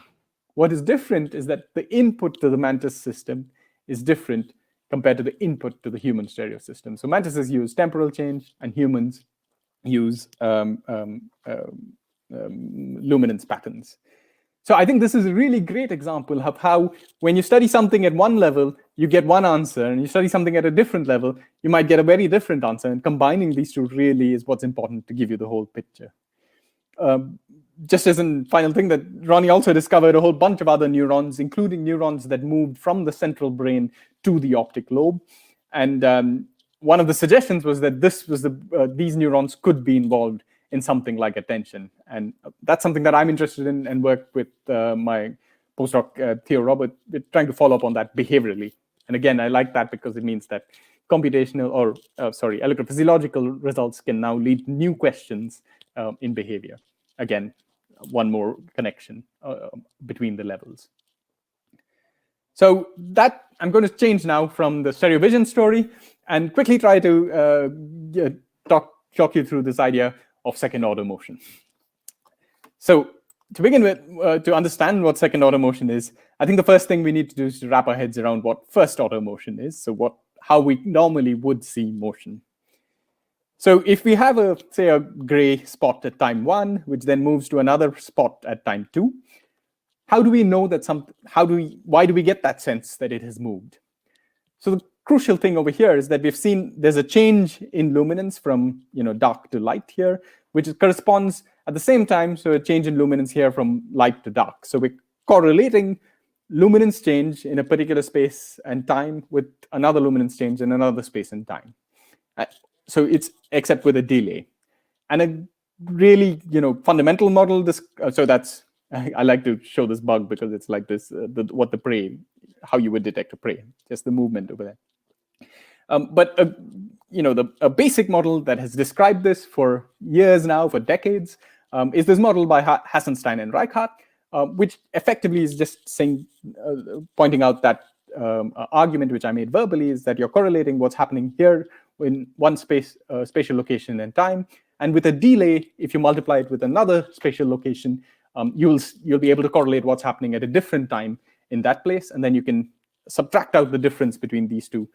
What is different is that the input to the mantis system is different compared to the input to the human stereo system. So mantises use temporal change, and humans use luminance patterns. So I think this is a really great example of how when you study something at one level, you get one answer, and you study something at a different level, you might get a very different answer. And combining these two really is what's important to give you the whole picture. Just as a final thing, that Ronnie also discovered a whole bunch of other neurons, including neurons that moved from the central brain to the optic lobe. And one of the suggestions was that these neurons could be involved in something like attention. And that's something that I'm interested in and work with my postdoc, Theo Robert. We're trying to follow up on that behaviorally. And again, I like that because it means that computational or, electrophysiological results can now lead to new questions in behavior. Again, one more connection between the levels. So that I'm going to change now from the stereo vision story and quickly try to talk you through this idea of second order motion. So to begin with, to understand what second order motion is, I think the first thing we need to do is to wrap our heads around what first order motion is. So how we normally would see motion. So if we have say a gray spot at time 1, which then moves to another spot at time 2, how do we know that why do we get that sense that it has moved? So the crucial thing over here is that we've seen there's a change in luminance from dark to light here, which corresponds at the same time, so a change in luminance here from light to dark. So we're correlating luminance change in a particular space and time with another luminance change in another space and time. So it's except with a delay. And a really fundamental model, so that's, I like to show this bug because it's like this, how you would detect a prey, just the movement over there. But a basic model that has described this for years now, for decades, is this model by Hasselstein and Reichardt, which effectively is just saying, pointing out that argument which I made verbally, is that you're correlating what's happening here in one spatial location and time, and with a delay, if you multiply it with another spatial location, you'll be able to correlate what's happening at a different time in that place, and then you can subtract out the difference between these two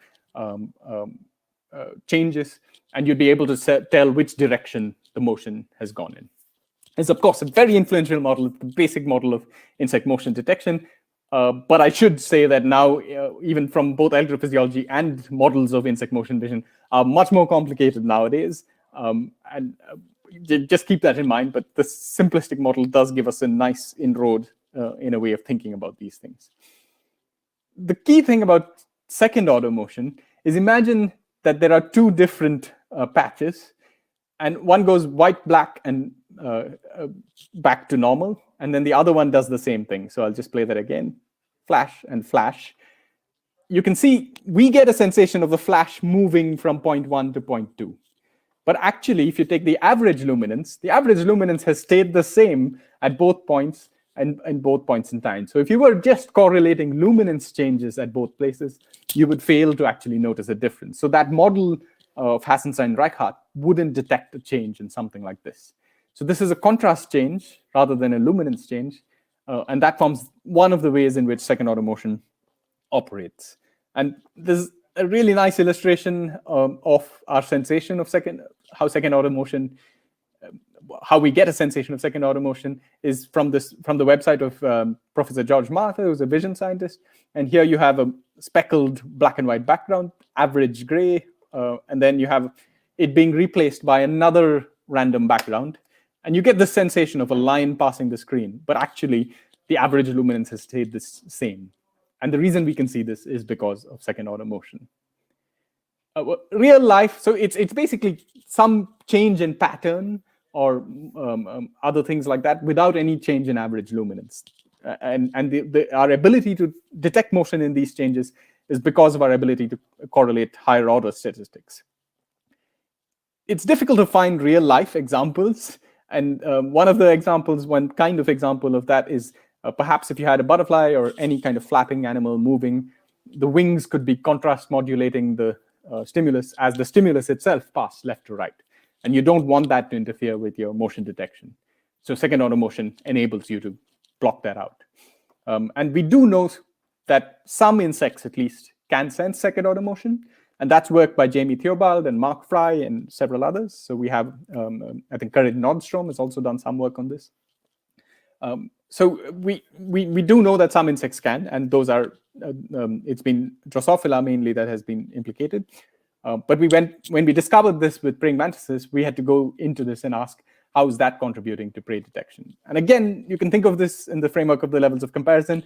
changes, and you'd be able to tell which direction the motion has gone in. It's, of course, a very influential model, the basic model of insect motion detection. But I should say that now, even from both electrophysiology and models of insect motion vision are much more complicated nowadays. Just keep that in mind. But the simplistic model does give us a nice inroad in a way of thinking about these things. The key thing about second order motion is imagine that there are two different patches, and one goes white, black, and back to normal, and then the other one does the same thing. So I'll just play that again, flash and flash. You can see we get a sensation of the flash moving from point 1 to point 2. But actually, if you take the average luminance has stayed the same at both points and both points in time. So if you were just correlating luminance changes at both places, you would fail to actually notice a difference. So that model of Hasselstein-Reichardt wouldn't detect a change in something like this. So this is a contrast change rather than a luminance change. And that forms one of the ways in which second order motion operates. And there's a really nice illustration of our sensation of how second order motion, how we get a sensation of second order motion is from the website of Professor George Martha, who's a vision scientist. And here you have a speckled black and white background, average gray, and then you have it being replaced by another random background. And you get the sensation of a line passing the screen, but actually the average luminance has stayed the same. And the reason we can see this is because of second order motion. Real life, so it's basically some change in pattern or other things like that without any change in average luminance. And our ability to detect motion in these changes is because of our ability to correlate higher order statistics. It's difficult to find real life examples. And one kind of example of that is perhaps if you had a butterfly or any kind of flapping animal moving, the wings could be contrast modulating the stimulus as the stimulus itself passed left to right. And you don't want that to interfere with your motion detection. So second order motion enables you to block that out. And we do know that some insects, at least, can sense second order motion. And that's work by Jamie Theobald and Mark Fry and several others. So we have, I think Karin Nordstrom has also done some work on this. So we do know that some insects can, and those are, it's been Drosophila mainly that has been implicated. But when we discovered this with praying mantises, we had to go into this and ask, how is that contributing to prey detection? And again, you can think of this in the framework of the levels of comparison.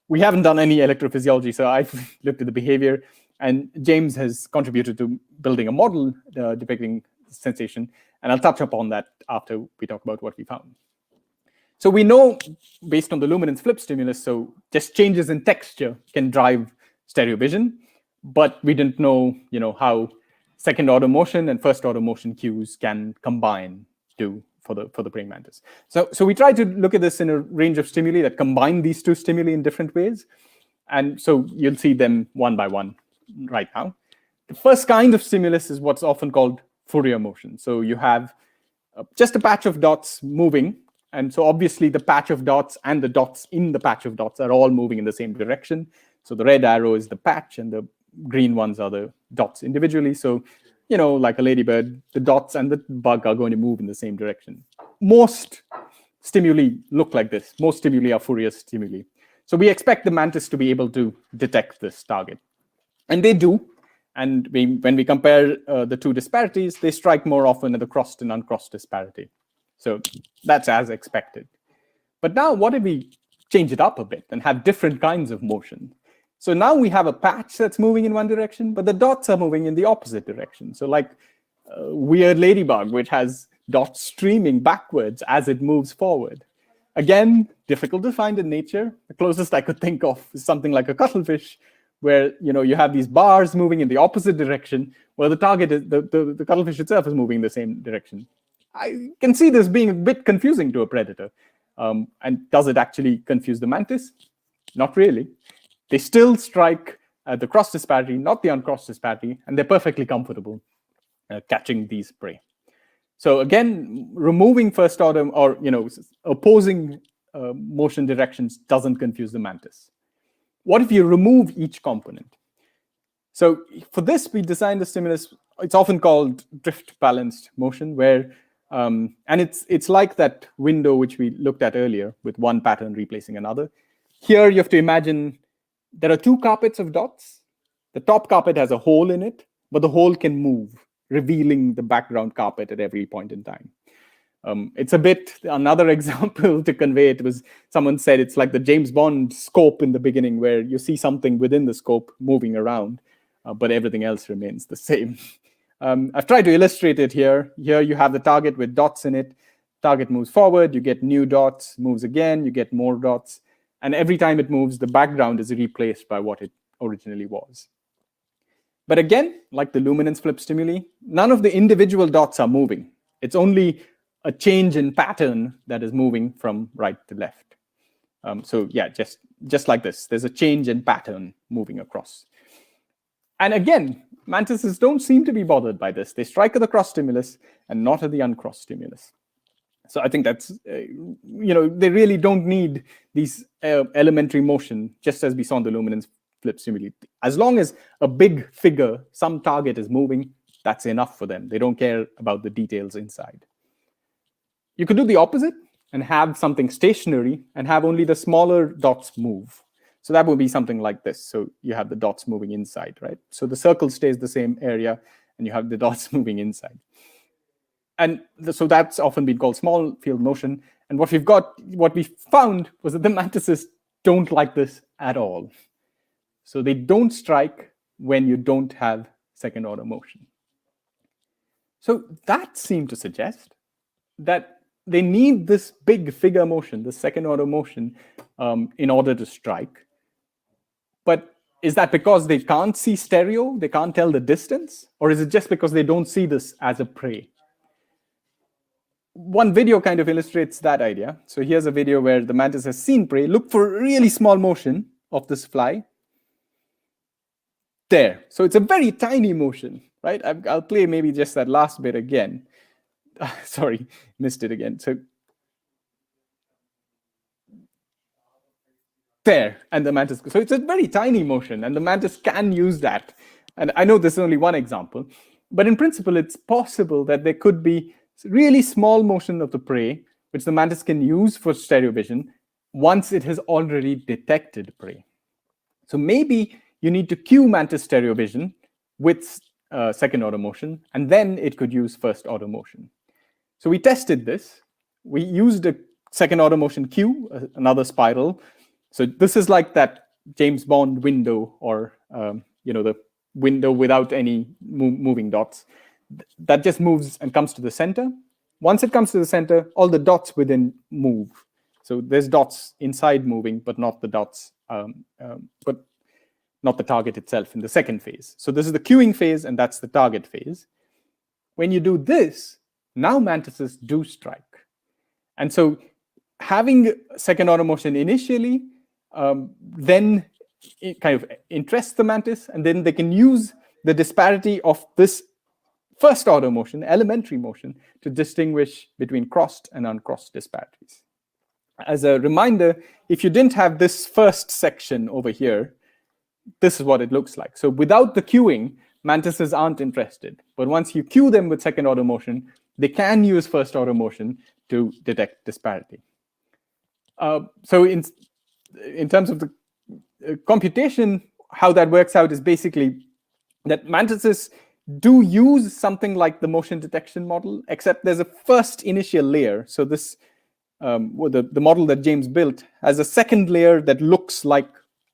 We haven't done any electrophysiology, so I've looked at the behavior, and James has contributed to building a model depicting sensation, and I'll touch upon that after we talk about what we found. So we know, based on the luminance flip stimulus, so just changes in texture can drive stereo vision, but we didn't know, how second order motion and first order motion cues can combine for the praying mantis. So we tried to look at this in a range of stimuli that combine these two stimuli in different ways. And so you'll see them one by one right now. The first kind of stimulus is what's often called Fourier motion. So you have just a patch of dots moving. And so obviously the patch of dots and the dots in the patch of dots are all moving in the same direction. So the red arrow is the patch and the green ones are the dots individually. So, like a ladybird, the dots and the bug are going to move in the same direction. Most stimuli look like this. Most stimuli are Fourier stimuli. So we expect the mantis to be able to detect this target. And they do. And when we compare the two disparities, they strike more often at the crossed and uncrossed disparity. So that's as expected. But now what if we change it up a bit and have different kinds of motion? So now we have a patch that's moving in one direction, but the dots are moving in the opposite direction. So like a weird ladybug, which has dots streaming backwards as it moves forward. Again, difficult to find in nature. The closest I could think of is something like a cuttlefish, where you have these bars moving in the opposite direction, where the target is the cuttlefish itself is moving in the same direction. I can see this being a bit confusing to a predator. And does it actually confuse the mantis? Not really. They still strike the cross disparity, not the uncrossed disparity, and they're perfectly comfortable catching these prey. So again, removing first order or opposing motion directions doesn't confuse the mantis. What if you remove each component? So for this, we designed a stimulus. It's often called drift balanced motion, where and it's like that window which we looked at earlier with one pattern replacing another. Here you have to imagine there are two carpets of dots. The top carpet has a hole in it, but the hole can move, revealing the background carpet at every point in time. It's a bit, another example to convey it was, someone said it's like the James Bond scope in the beginning, where you see something within the scope moving around, but everything else remains the same. I've tried to illustrate it here. Here you have the target with dots in it. Target moves forward, you get new dots, moves again, you get more dots. And every time it moves, the background is replaced by what it originally was. But again, like the luminance flip stimuli, none of the individual dots are moving. It's only a change in pattern that is moving from right to left. So yeah, just like this, there's a change in pattern moving across. And again, mantises don't seem to be bothered by this. They strike at the cross stimulus and not at the uncrossed stimulus. So I think that's, they really don't need these elementary motion, just as we saw in the luminance flip stimuli. As long as a big figure, some target is moving, that's enough for them. They don't care about the details inside. You could do the opposite and have something stationary and have only the smaller dots move. So that would be something like this. So you have the dots moving inside, right? So the circle stays the same area and you have the dots moving inside. And so that's often been called small field motion. And what we found was that the mantises don't like this at all. So they don't strike when you don't have second order motion. So that seemed to suggest that they need this big figure motion, the second order motion, in order to strike. But is that because they can't see stereo? They can't tell the distance? Or is it just because they don't see this as a prey? One video kind of illustrates that idea. So here's a video where the mantis has seen prey. Look for a really small motion of this fly. There. So it's a very tiny motion, right? I'll play maybe just that last bit again. Sorry, missed it again. So there, and the mantis. So it's a very tiny motion, and the mantis can use that. And I know this is only one example, but in principle, it's possible that there could be really small motion of the prey, which the mantis can use for stereo vision once it has already detected prey. So maybe you need to cue mantis stereo vision with second order motion, and then it could use first order motion. So we tested this. We used a second order motion cue, another spiral. So this is like that James Bond window, or the window without any moving dots. That just moves and comes to the center. Once it comes to the center, all the dots within move. So there's dots inside moving, but not the dots, but not the target itself in the second phase. So this is the cueing phase, and that's the target phase. When you do this, now mantises do strike. And so having second order motion initially, then it kind of interests the mantis, and then they can use the disparity of this first order motion, elementary motion, to distinguish between crossed and uncrossed disparities. As a reminder, if you didn't have this first section over here, this is what it looks like. So without the cueing, mantises aren't interested. But once you cue them with second order motion, they can use first order motion to detect disparity. So in terms of the computation, how that works out is basically that mantises do use something like the motion detection model, except there's a first initial layer. So this, the model that James built has a second layer that looks like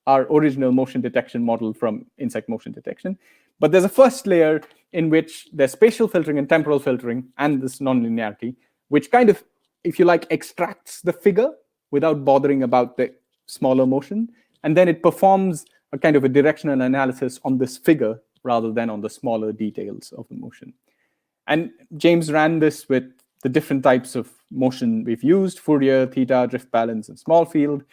our original motion detection model from insect motion detection. But there's a first layer in which there's spatial filtering and temporal filtering and this nonlinearity, which kind of, if you like, extracts the figure without bothering about the smaller motion. And then it performs a kind of a directional analysis on this figure rather than on the smaller details of the motion. And James ran this with the different types of motion we've used: Fourier, theta, drift balance, and small field.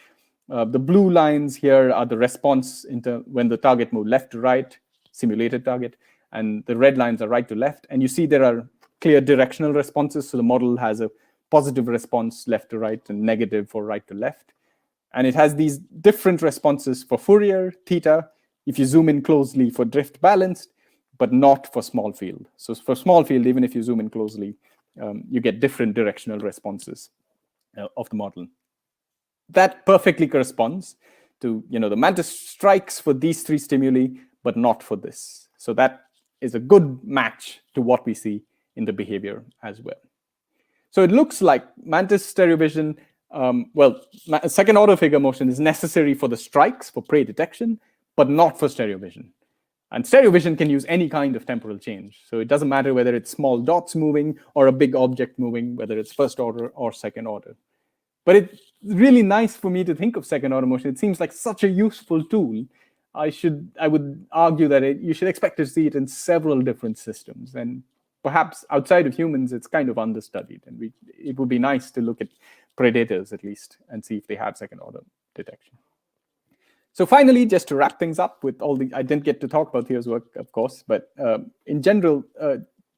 The blue lines here are the response when the target moved left to right, simulated target, and the red lines are right to left. And you see there are clear directional responses. So the model has a positive response left to right and negative for right to left. And it has these different responses for Fourier, theta, if you zoom in closely, for drift balanced, but not for small field. So for small field, even if you zoom in closely, you get different directional responses of the model. That perfectly corresponds to, the mantis strikes for these three stimuli, but not for this. So that is a good match to what we see in the behavior as well. So it looks like mantis stereo vision, second order figure motion is necessary for the strikes, for prey detection, but not for stereo vision. And stereo vision can use any kind of temporal change. So it doesn't matter whether it's small dots moving or a big object moving, whether it's first order or second order. But it's really nice for me to think of second order motion. It seems like such a useful tool. I would argue that you should expect to see it in several different systems. And perhaps outside of humans, it's kind of understudied. And it would be nice to look at predators at least and see if they have second order detection. So finally, just to wrap things up with I didn't get to talk about Theo's work, of course, but in general,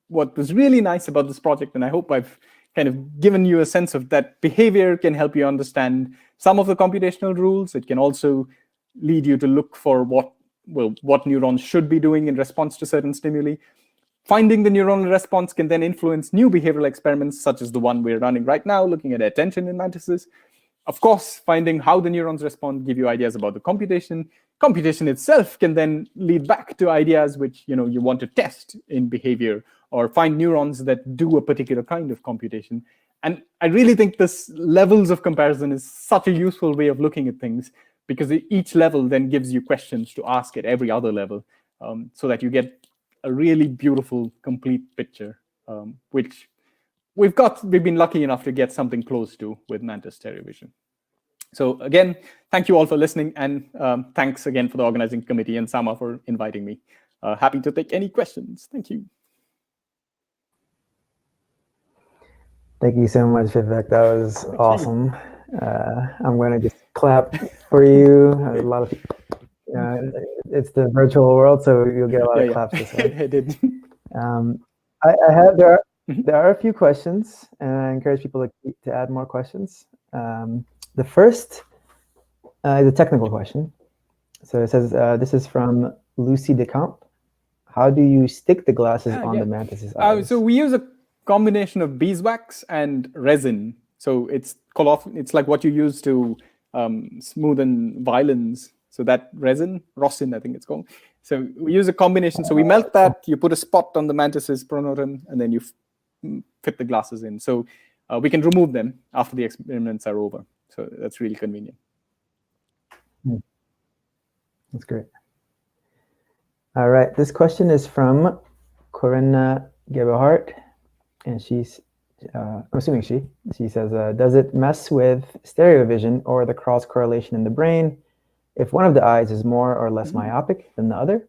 what was really nice about this project, and I hope I've kind of given you a sense of that behavior can help you understand some of the computational rules. It can also lead you to look for what neurons should be doing in response to certain stimuli. Finding the neuronal response can then influence new behavioral experiments, such as the one we're running right now, looking at attention in mantises. Of course, finding how the neurons respond give you ideas about the computation. Computation itself can then lead back to ideas which you want to test in behavior, or find neurons that do a particular kind of computation. And I really think this levels of comparison is such a useful way of looking at things, because each level then gives you questions to ask at every other level, so that you get a really beautiful, complete picture, which we've been lucky enough to get something close to with mantis stereo vision. So again, thank you all for listening, and thanks again for the organizing committee and Sama for inviting me. Happy to take any questions. Thank you. Thank you so much, Vivek. That was awesome. I'm going to just clap for you. A lot of people, it's the virtual world, so you'll get a lot of claps this way. I did. There are a few questions, and I encourage people to add more questions. The first It's a technical question. So it says, this is from Lucy DeCamp. How do you stick the glasses on the mantis's eyes? So we use a combination of beeswax and resin. So it's like what you use to smoothen violins. So that resin, rosin, I think it's called. So we use a combination. So we melt that, you put a spot on the mantis's pronotum, and then you fit the glasses in. So we can remove them after the experiments are over. So that's really convenient. That's great. All right, this question is from Corinna Gebhardt, and she's, I'm assuming she says, does it mess with stereo vision or the cross correlation in the brain if one of the eyes is more or less myopic than the other?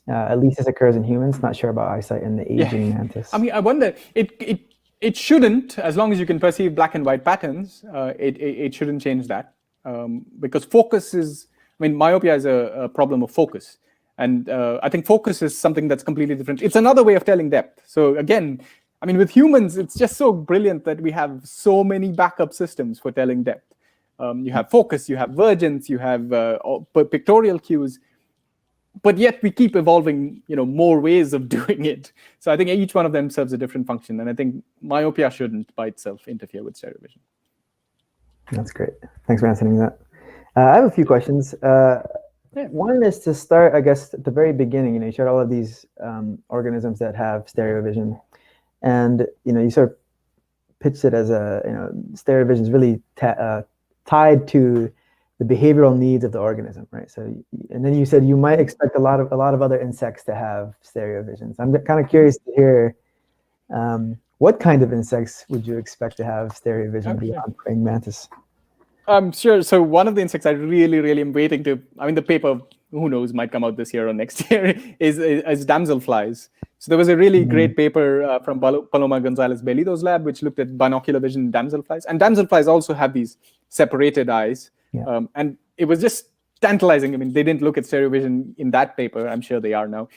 At least this occurs in humans. Not sure about eyesight in the aging mantis. I mean, I wonder, it shouldn't, as long as you can perceive black and white patterns, it shouldn't change that. Because focus is, I mean, myopia is a problem of focus. And I think focus is something that's completely different. It's another way of telling depth. So again, I mean, with humans, it's just so brilliant that we have so many backup systems for telling depth. You have focus, you have vergence, you have pictorial cues, but yet we keep evolving, more ways of doing it. So I think each one of them serves a different function. And I think myopia shouldn't by itself interfere with stereo vision. That's great. Thanks for answering that. I have a few questions. One is to start, I guess, at the very beginning. You showed all of these organisms that have stereo vision, and you sort of pitched it as stereo vision is really tied to the behavioral needs of the organism, right? So, and then you said you might expect a lot of other insects to have stereo vision. So I'm kind of curious to hear what kind of insects would you expect to have stereo vision beyond praying mantis? Sure. So one of the insects I really, really am waiting to, I mean, the paper, who knows, might come out this year or next year, is damselflies. So there was a really great paper from Paloma Gonzalez Belido's lab, which looked at binocular vision damselflies. And damselflies also have these separated eyes. Yeah. And it was just tantalizing. I mean, they didn't look at stereo vision in that paper. I'm sure they are now,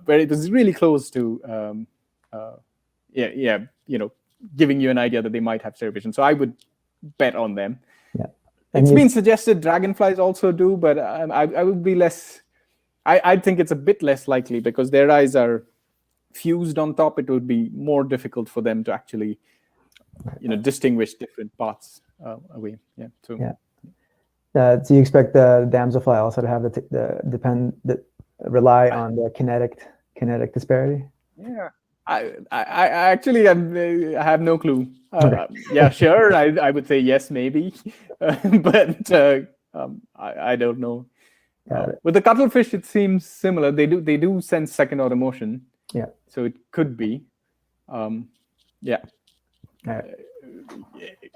where it was really close to, giving you an idea that they might have stereo vision. So I would bet on them. Yeah. It's been suggested dragonflies also do, but I would be less. I think it's a bit less likely because their eyes are fused on top. It would be more difficult for them to actually, distinguish different parts away. Yeah. So. Yeah. Do you expect the damselfly also to have rely on the kinetic disparity? Yeah. I actually have no clue. Yeah, sure. I would say yes, maybe, but I don't know. With the cuttlefish, it seems similar. They do sense second order motion. Yeah. So it could be. Yeah.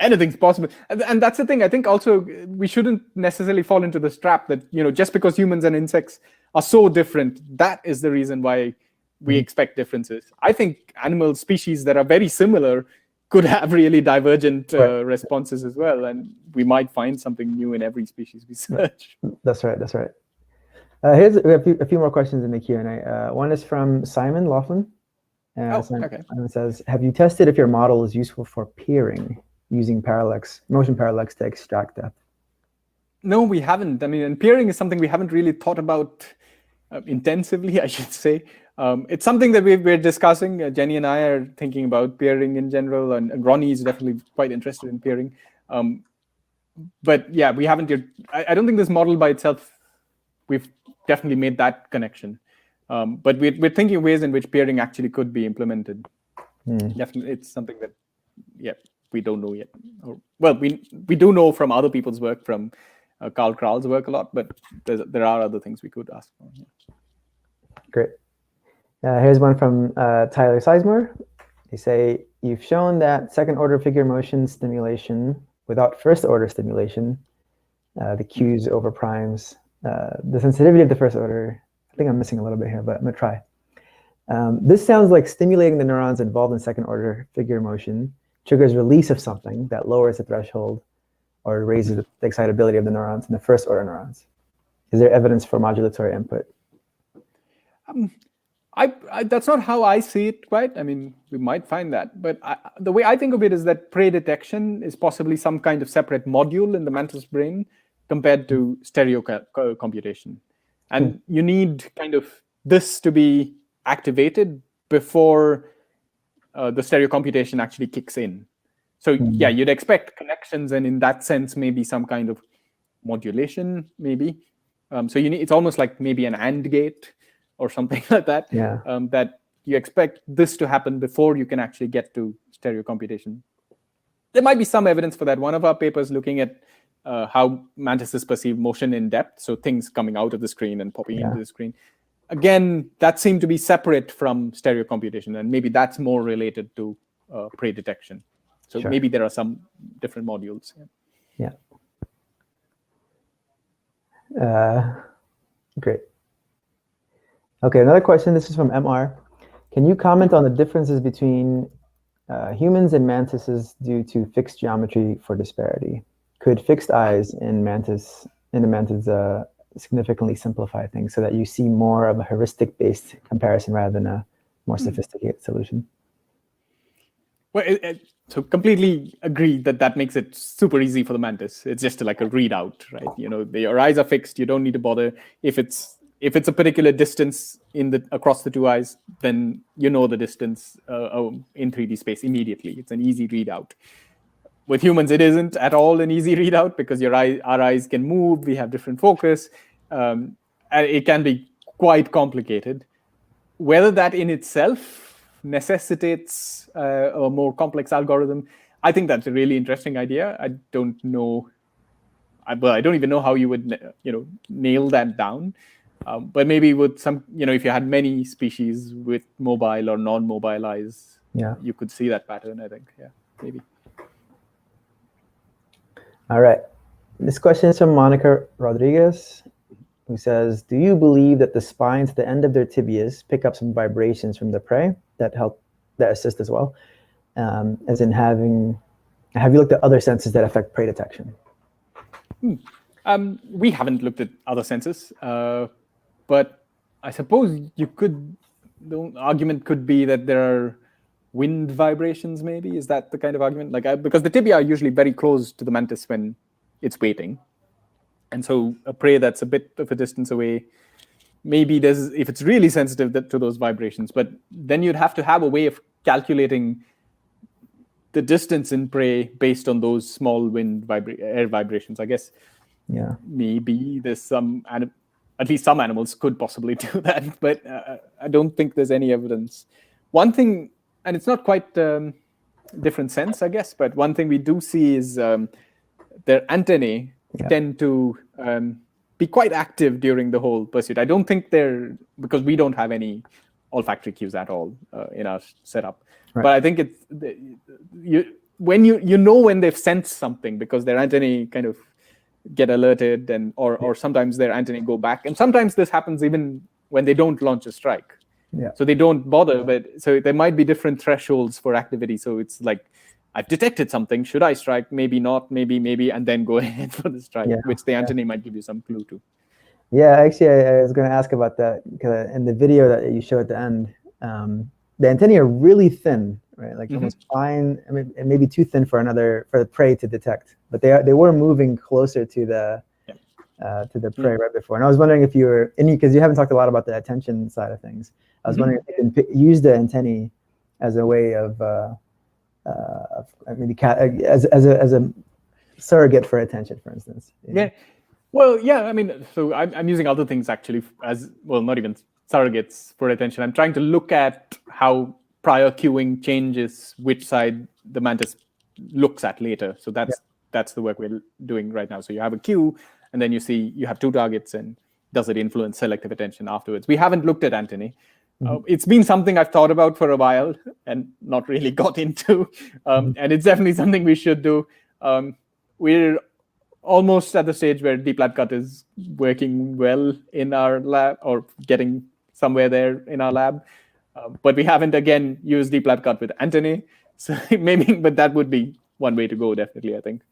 Anything's possible, and that's the thing. I think also we shouldn't necessarily fall into this trap that just because humans and insects are so different, that is the reason why we expect differences. I think animal species that are very similar could have really divergent responses as well, and we might find something new in every species we search. That's right. We have a few more questions in the Q&A. One is from Simon Laughlin. Simon says, have you tested if your model is useful for peering using motion parallax to extract depth? No, we haven't. I mean, and peering is something we haven't really thought about intensively, I should say. It's something that we're discussing. Jenny and I are thinking about peering in general, and Ronnie is definitely quite interested in peering. But yeah, we haven't yet. I don't think this model by itself, we've definitely made that connection. But we're thinking ways in which peering actually could be implemented. Definitely, it's something that, we don't know yet. We do know from other people's work, from Carl Kral's work a lot, but there are other things we could ask for. Yeah. Great. Here's one from Tyler Sizemore. They say, you've shown that second order figure motion stimulation without first order stimulation, the cues over primes, the sensitivity of the first order. I think I'm missing a little bit here, but I'm gonna try. This sounds like stimulating the neurons involved in second order figure motion triggers release of something that lowers the threshold or raises the excitability of the neurons in the first order neurons. Is there evidence for modulatory input? That's not how I see it quite. I mean, we might find that, but the way I think of it is that prey detection is possibly some kind of separate module in the mantis brain compared to stereo computation. And you need kind of this to be activated before the stereo computation actually kicks in. So yeah, you'd expect connections, and in that sense, maybe some kind of modulation, maybe. So you need, it's almost like maybe an AND gate or something like that. Yeah. That you expect this to happen before you can actually get to stereo computation. There might be some evidence for that. One of our papers looking at how mantises perceive motion in depth, so things coming out of the screen and popping into the screen. Again, that seemed to be separate from stereo computation, and maybe that's more related to prey detection. So maybe there are some different modules. Yeah. Great. Okay, another question. This is from MR. Can you comment on the differences between humans and mantises due to fixed geometry for disparity? Could fixed eyes in the mantis significantly simplify things so that you see more of a heuristic-based comparison rather than a more sophisticated solution? Well, so completely agree that makes it super easy for the mantis. It's just like a readout, right? You know, your eyes are fixed. You don't need to bother. If it's a particular distance across the two eyes, then you know the distance in 3D space immediately. It's an easy readout. With humans, it isn't at all an easy readout because our eyes can move. We have different focus. And it can be quite complicated. Whether that in itself necessitates a more complex algorithm, I think that's a really interesting idea. I don't know. I don't even know how you would, nail that down. But maybe with some, if you had many species with mobile or non-mobile eyes, you could see that pattern, I think. Yeah, maybe. All right. This question is from Monica Rodriguez, who says, do you believe that the spines at the end of their tibias pick up some vibrations from the prey that assist as well? As in have you looked at other senses that affect prey detection? We haven't looked at other senses, but I suppose the argument could be that there are wind vibrations, maybe. Is that the kind of argument? Because the tibia are usually very close to the mantis when it's waiting. And so a prey that's a bit of a distance away, maybe if it's really sensitive to those vibrations, but then you'd have to have a way of calculating the distance in prey based on those small wind air vibrations. I guess maybe there's at least some animals could possibly do that, but I don't think there's any evidence. One thing, and it's not quite different sense, I guess, but one thing we do see is their antennae tend to be quite active during the whole pursuit. I don't think because we don't have any olfactory cues at all in our setup. Right. But I think it's when they've sensed something because their antennae kind of get alerted or sometimes their antennae go back. And sometimes this happens even when they don't launch a strike. Yeah. So they don't bother, but so there might be different thresholds for activity. So it's like, I've detected something. Should I strike? Maybe not.Maybe, and then go ahead for the strike, which the antennae might give you some clue to. Yeah, actually, I was going to ask about that because in the video that you show at the end, the antennae are really thin, right? Like almost fine. I mean, maybe too thin for the prey to detect, but they were moving closer to the prey right before. And I was wondering if because you haven't talked a lot about the attention side of things. I was wondering if you can use the antennae as a way of maybe as a surrogate for attention, for instance. Yeah. Well, yeah. I mean, so I'm using other things actually as well, not even surrogates for attention. I'm trying to look at how prior cueing changes which side the mantis looks at later. So that's the work we're doing right now. So you have a cue, and then you have two targets, and does it influence selective attention afterwards? We haven't looked at antennae. It's been something I've thought about for a while and not really got into. And it's definitely something we should do. We're almost at the stage where deep lab cut is working well in our lab or getting somewhere there in our lab. But we haven't, again, used deep lab cut with antennae. So maybe, but that would be one way to go, definitely, I think.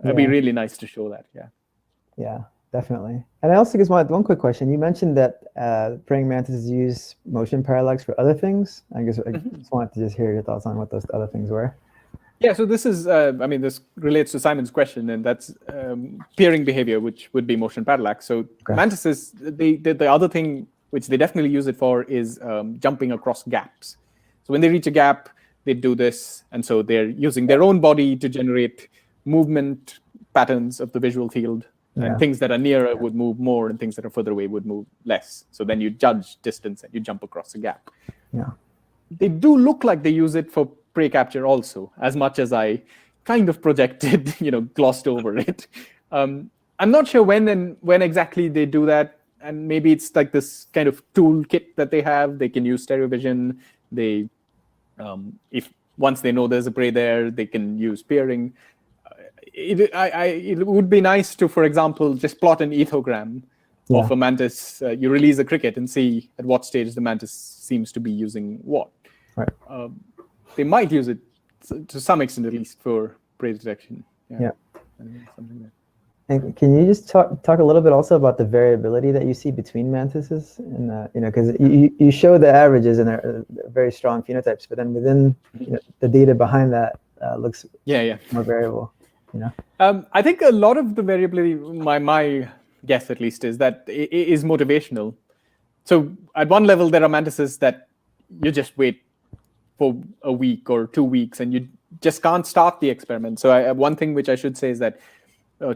It'd be really nice to show that, Yeah, definitely. And I also just wanted one quick question. You mentioned that praying mantises use motion parallax for other things. I guess I just wanted to hear your thoughts on what those other things were. Yeah, so this is, this relates to Simon's question, and that's peering behavior, which would be motion parallax. So mantises, the other thing which they definitely use it for is jumping across gaps. So when they reach a gap, they do this, and so they're using their own body to generate movement patterns of the visual field, and things that are nearer would move more, and things that are further away would move less. So then you judge distance and you jump across a gap. Yeah. They do look like they use it for prey capture also, as much as I kind of projected, glossed over it. I'm not sure when exactly they do that, and maybe it's like this kind of toolkit that they have. They can use stereo vision. They, if once they know there's a prey there, they can use peering. It would be nice to, for example, just plot an ethogram of a mantis. You release a cricket and see at what stage the mantis seems to be using what. Right. They might use it to some extent, at least, for prey detection. Yeah. Something like that. And can you just talk a little bit also about the variability that you see between mantises, and because you show the averages and they're very strong phenotypes, but then within the data behind that looks more variable. I think a lot of the variability, my guess at least, is that it is motivational. So at one level, there are mantises that you just wait for a week or 2 weeks, and you just can't start the experiment. So one thing which I should say is that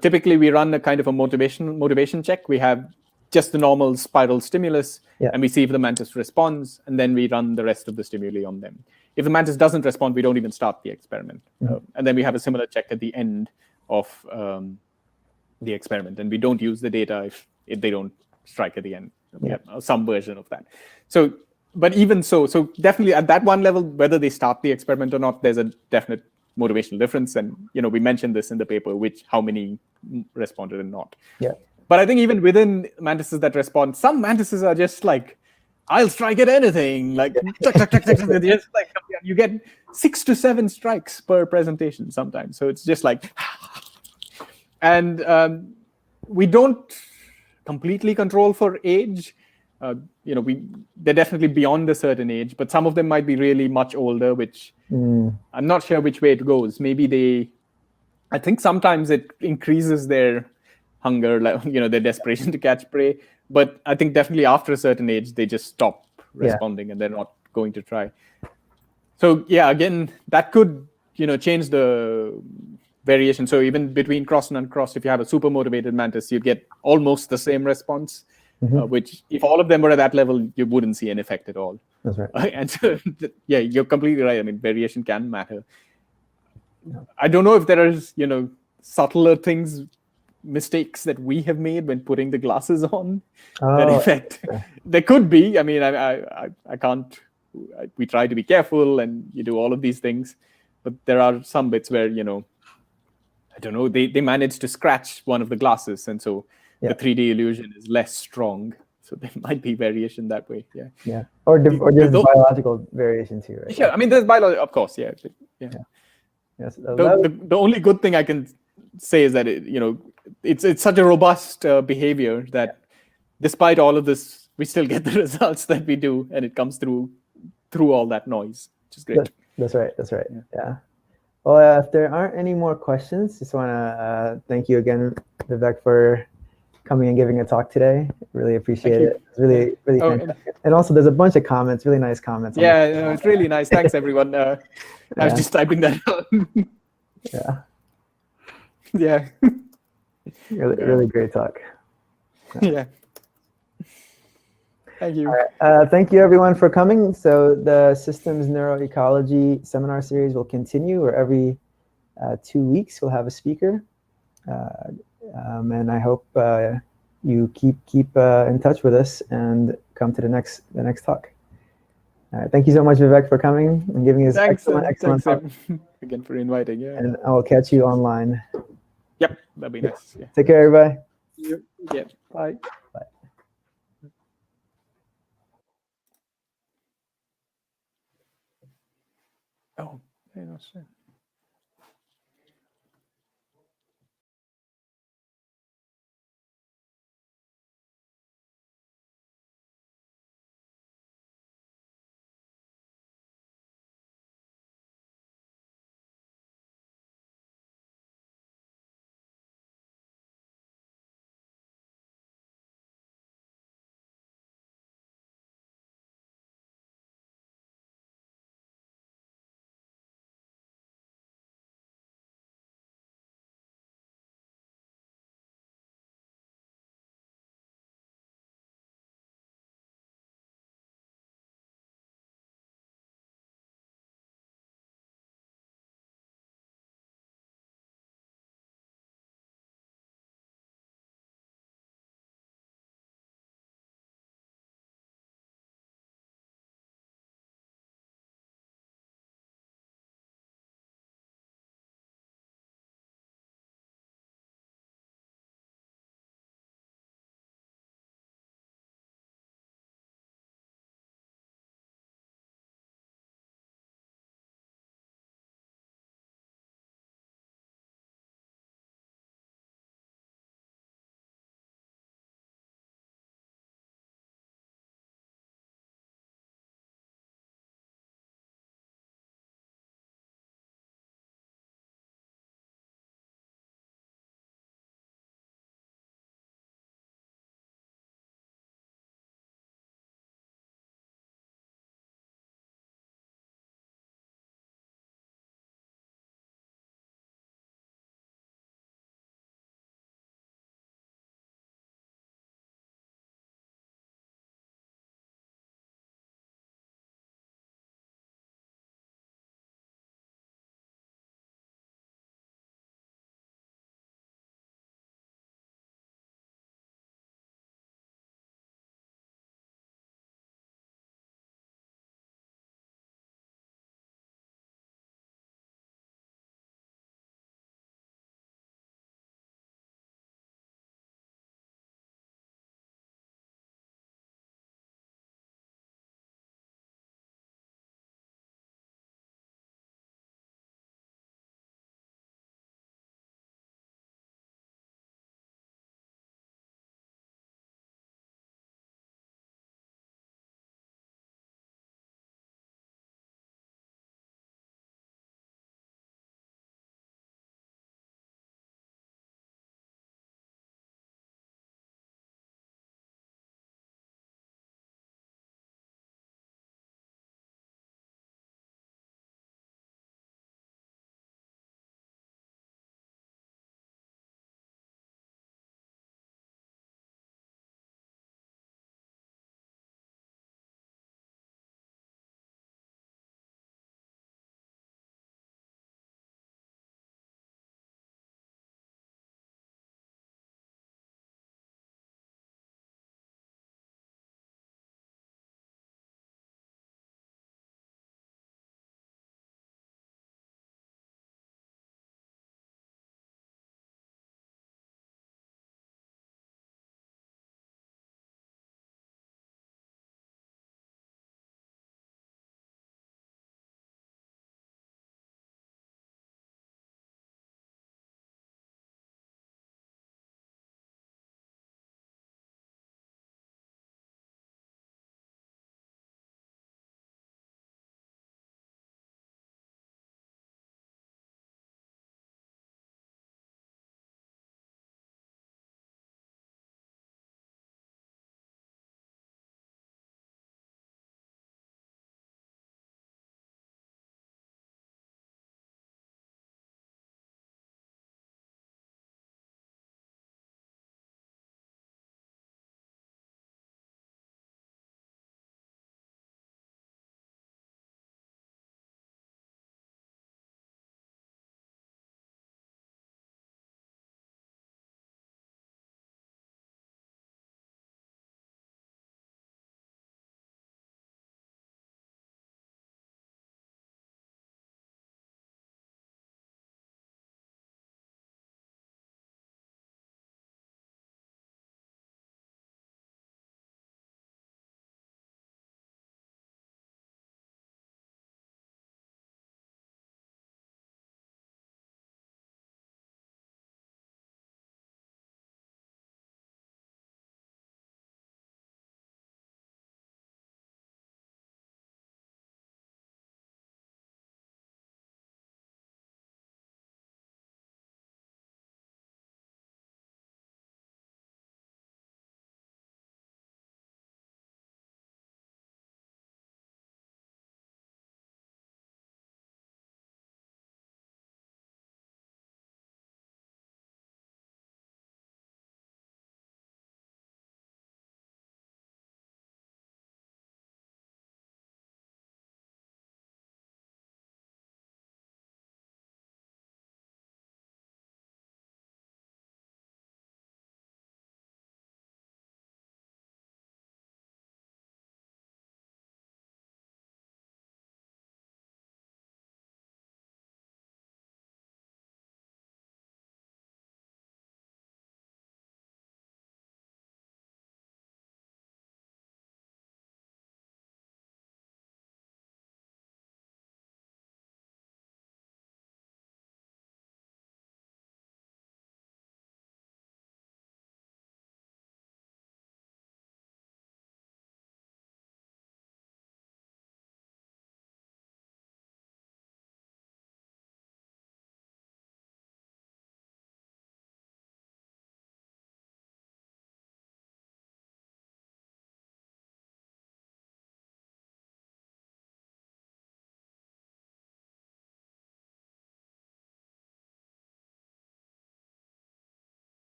typically we run a kind of a motivation check. We have just the normal spiral stimulus, and we see if the mantis responds, and then we run the rest of the stimuli on them. If the mantis doesn't respond, we don't even start the experiment. And then we have a similar check at the end of the experiment, and we don't use the data if they don't strike at the end. We have some version of that. So, but even so definitely at that one level, whether they start the experiment or not, there's a definite motivational difference. And we mentioned this in the paper, how many responded and not. Yeah. But I think even within mantises that respond, some mantises are just like, I'll strike at anything. Like, just like you get 6 to 7 strikes per presentation sometimes. So it's just like, and we don't completely control for age. They're definitely beyond a certain age, but some of them might be really much older, which I'm not sure which way it goes. Maybe I think sometimes it increases their hunger, like, their desperation to catch prey. But I think definitely after a certain age, they just stop responding and they're not going to try. So again, that could, change the variation. So even between crossed and uncrossed, if you have a super motivated mantis, you'd get almost the same response. Which, if all of them were at that level, you wouldn't see an effect at all. That's right. And so, you're completely right. I mean, variation can matter. I don't know if there are, subtler things, mistakes that we have made when putting the glasses on that affect. There could be. I mean, I can't. We try to be careful, and you do all of these things, but there are some bits where I don't know. They manage to scratch one of the glasses, and so the 3D illusion is less strong. So there might be variation that way. Yeah. Or there's biological variation too, right? Yeah. I mean, there's biological, of course. Yeah. Yes. The only good thing I can say is that it's such a robust behavior that despite all of this, we still get the results that we do, and it comes through all that noise, which is great. That's right. Yeah. Well, if there aren't any more questions, just want to thank you again, Vivek, for coming and giving a talk today. Really appreciate it. It's really fantastic. And also, there's a bunch of comments, really nice comments. It's really nice. Thanks, everyone. I was just typing that out. Yeah. Really great talk. Yeah. Thank you. All right. Thank you, everyone, for coming. So the Systems Neuroecology seminar series will continue, where every 2 weeks we'll have a speaker. And I hope you keep in touch with us and come to the next talk. Thank you so much, Vivek, for coming and giving us excellent talk. Again for inviting. And I will catch you online. Yep, that'd be nice. Yeah. Take care, everybody. Yeah. Bye. Bye. Oh, I know.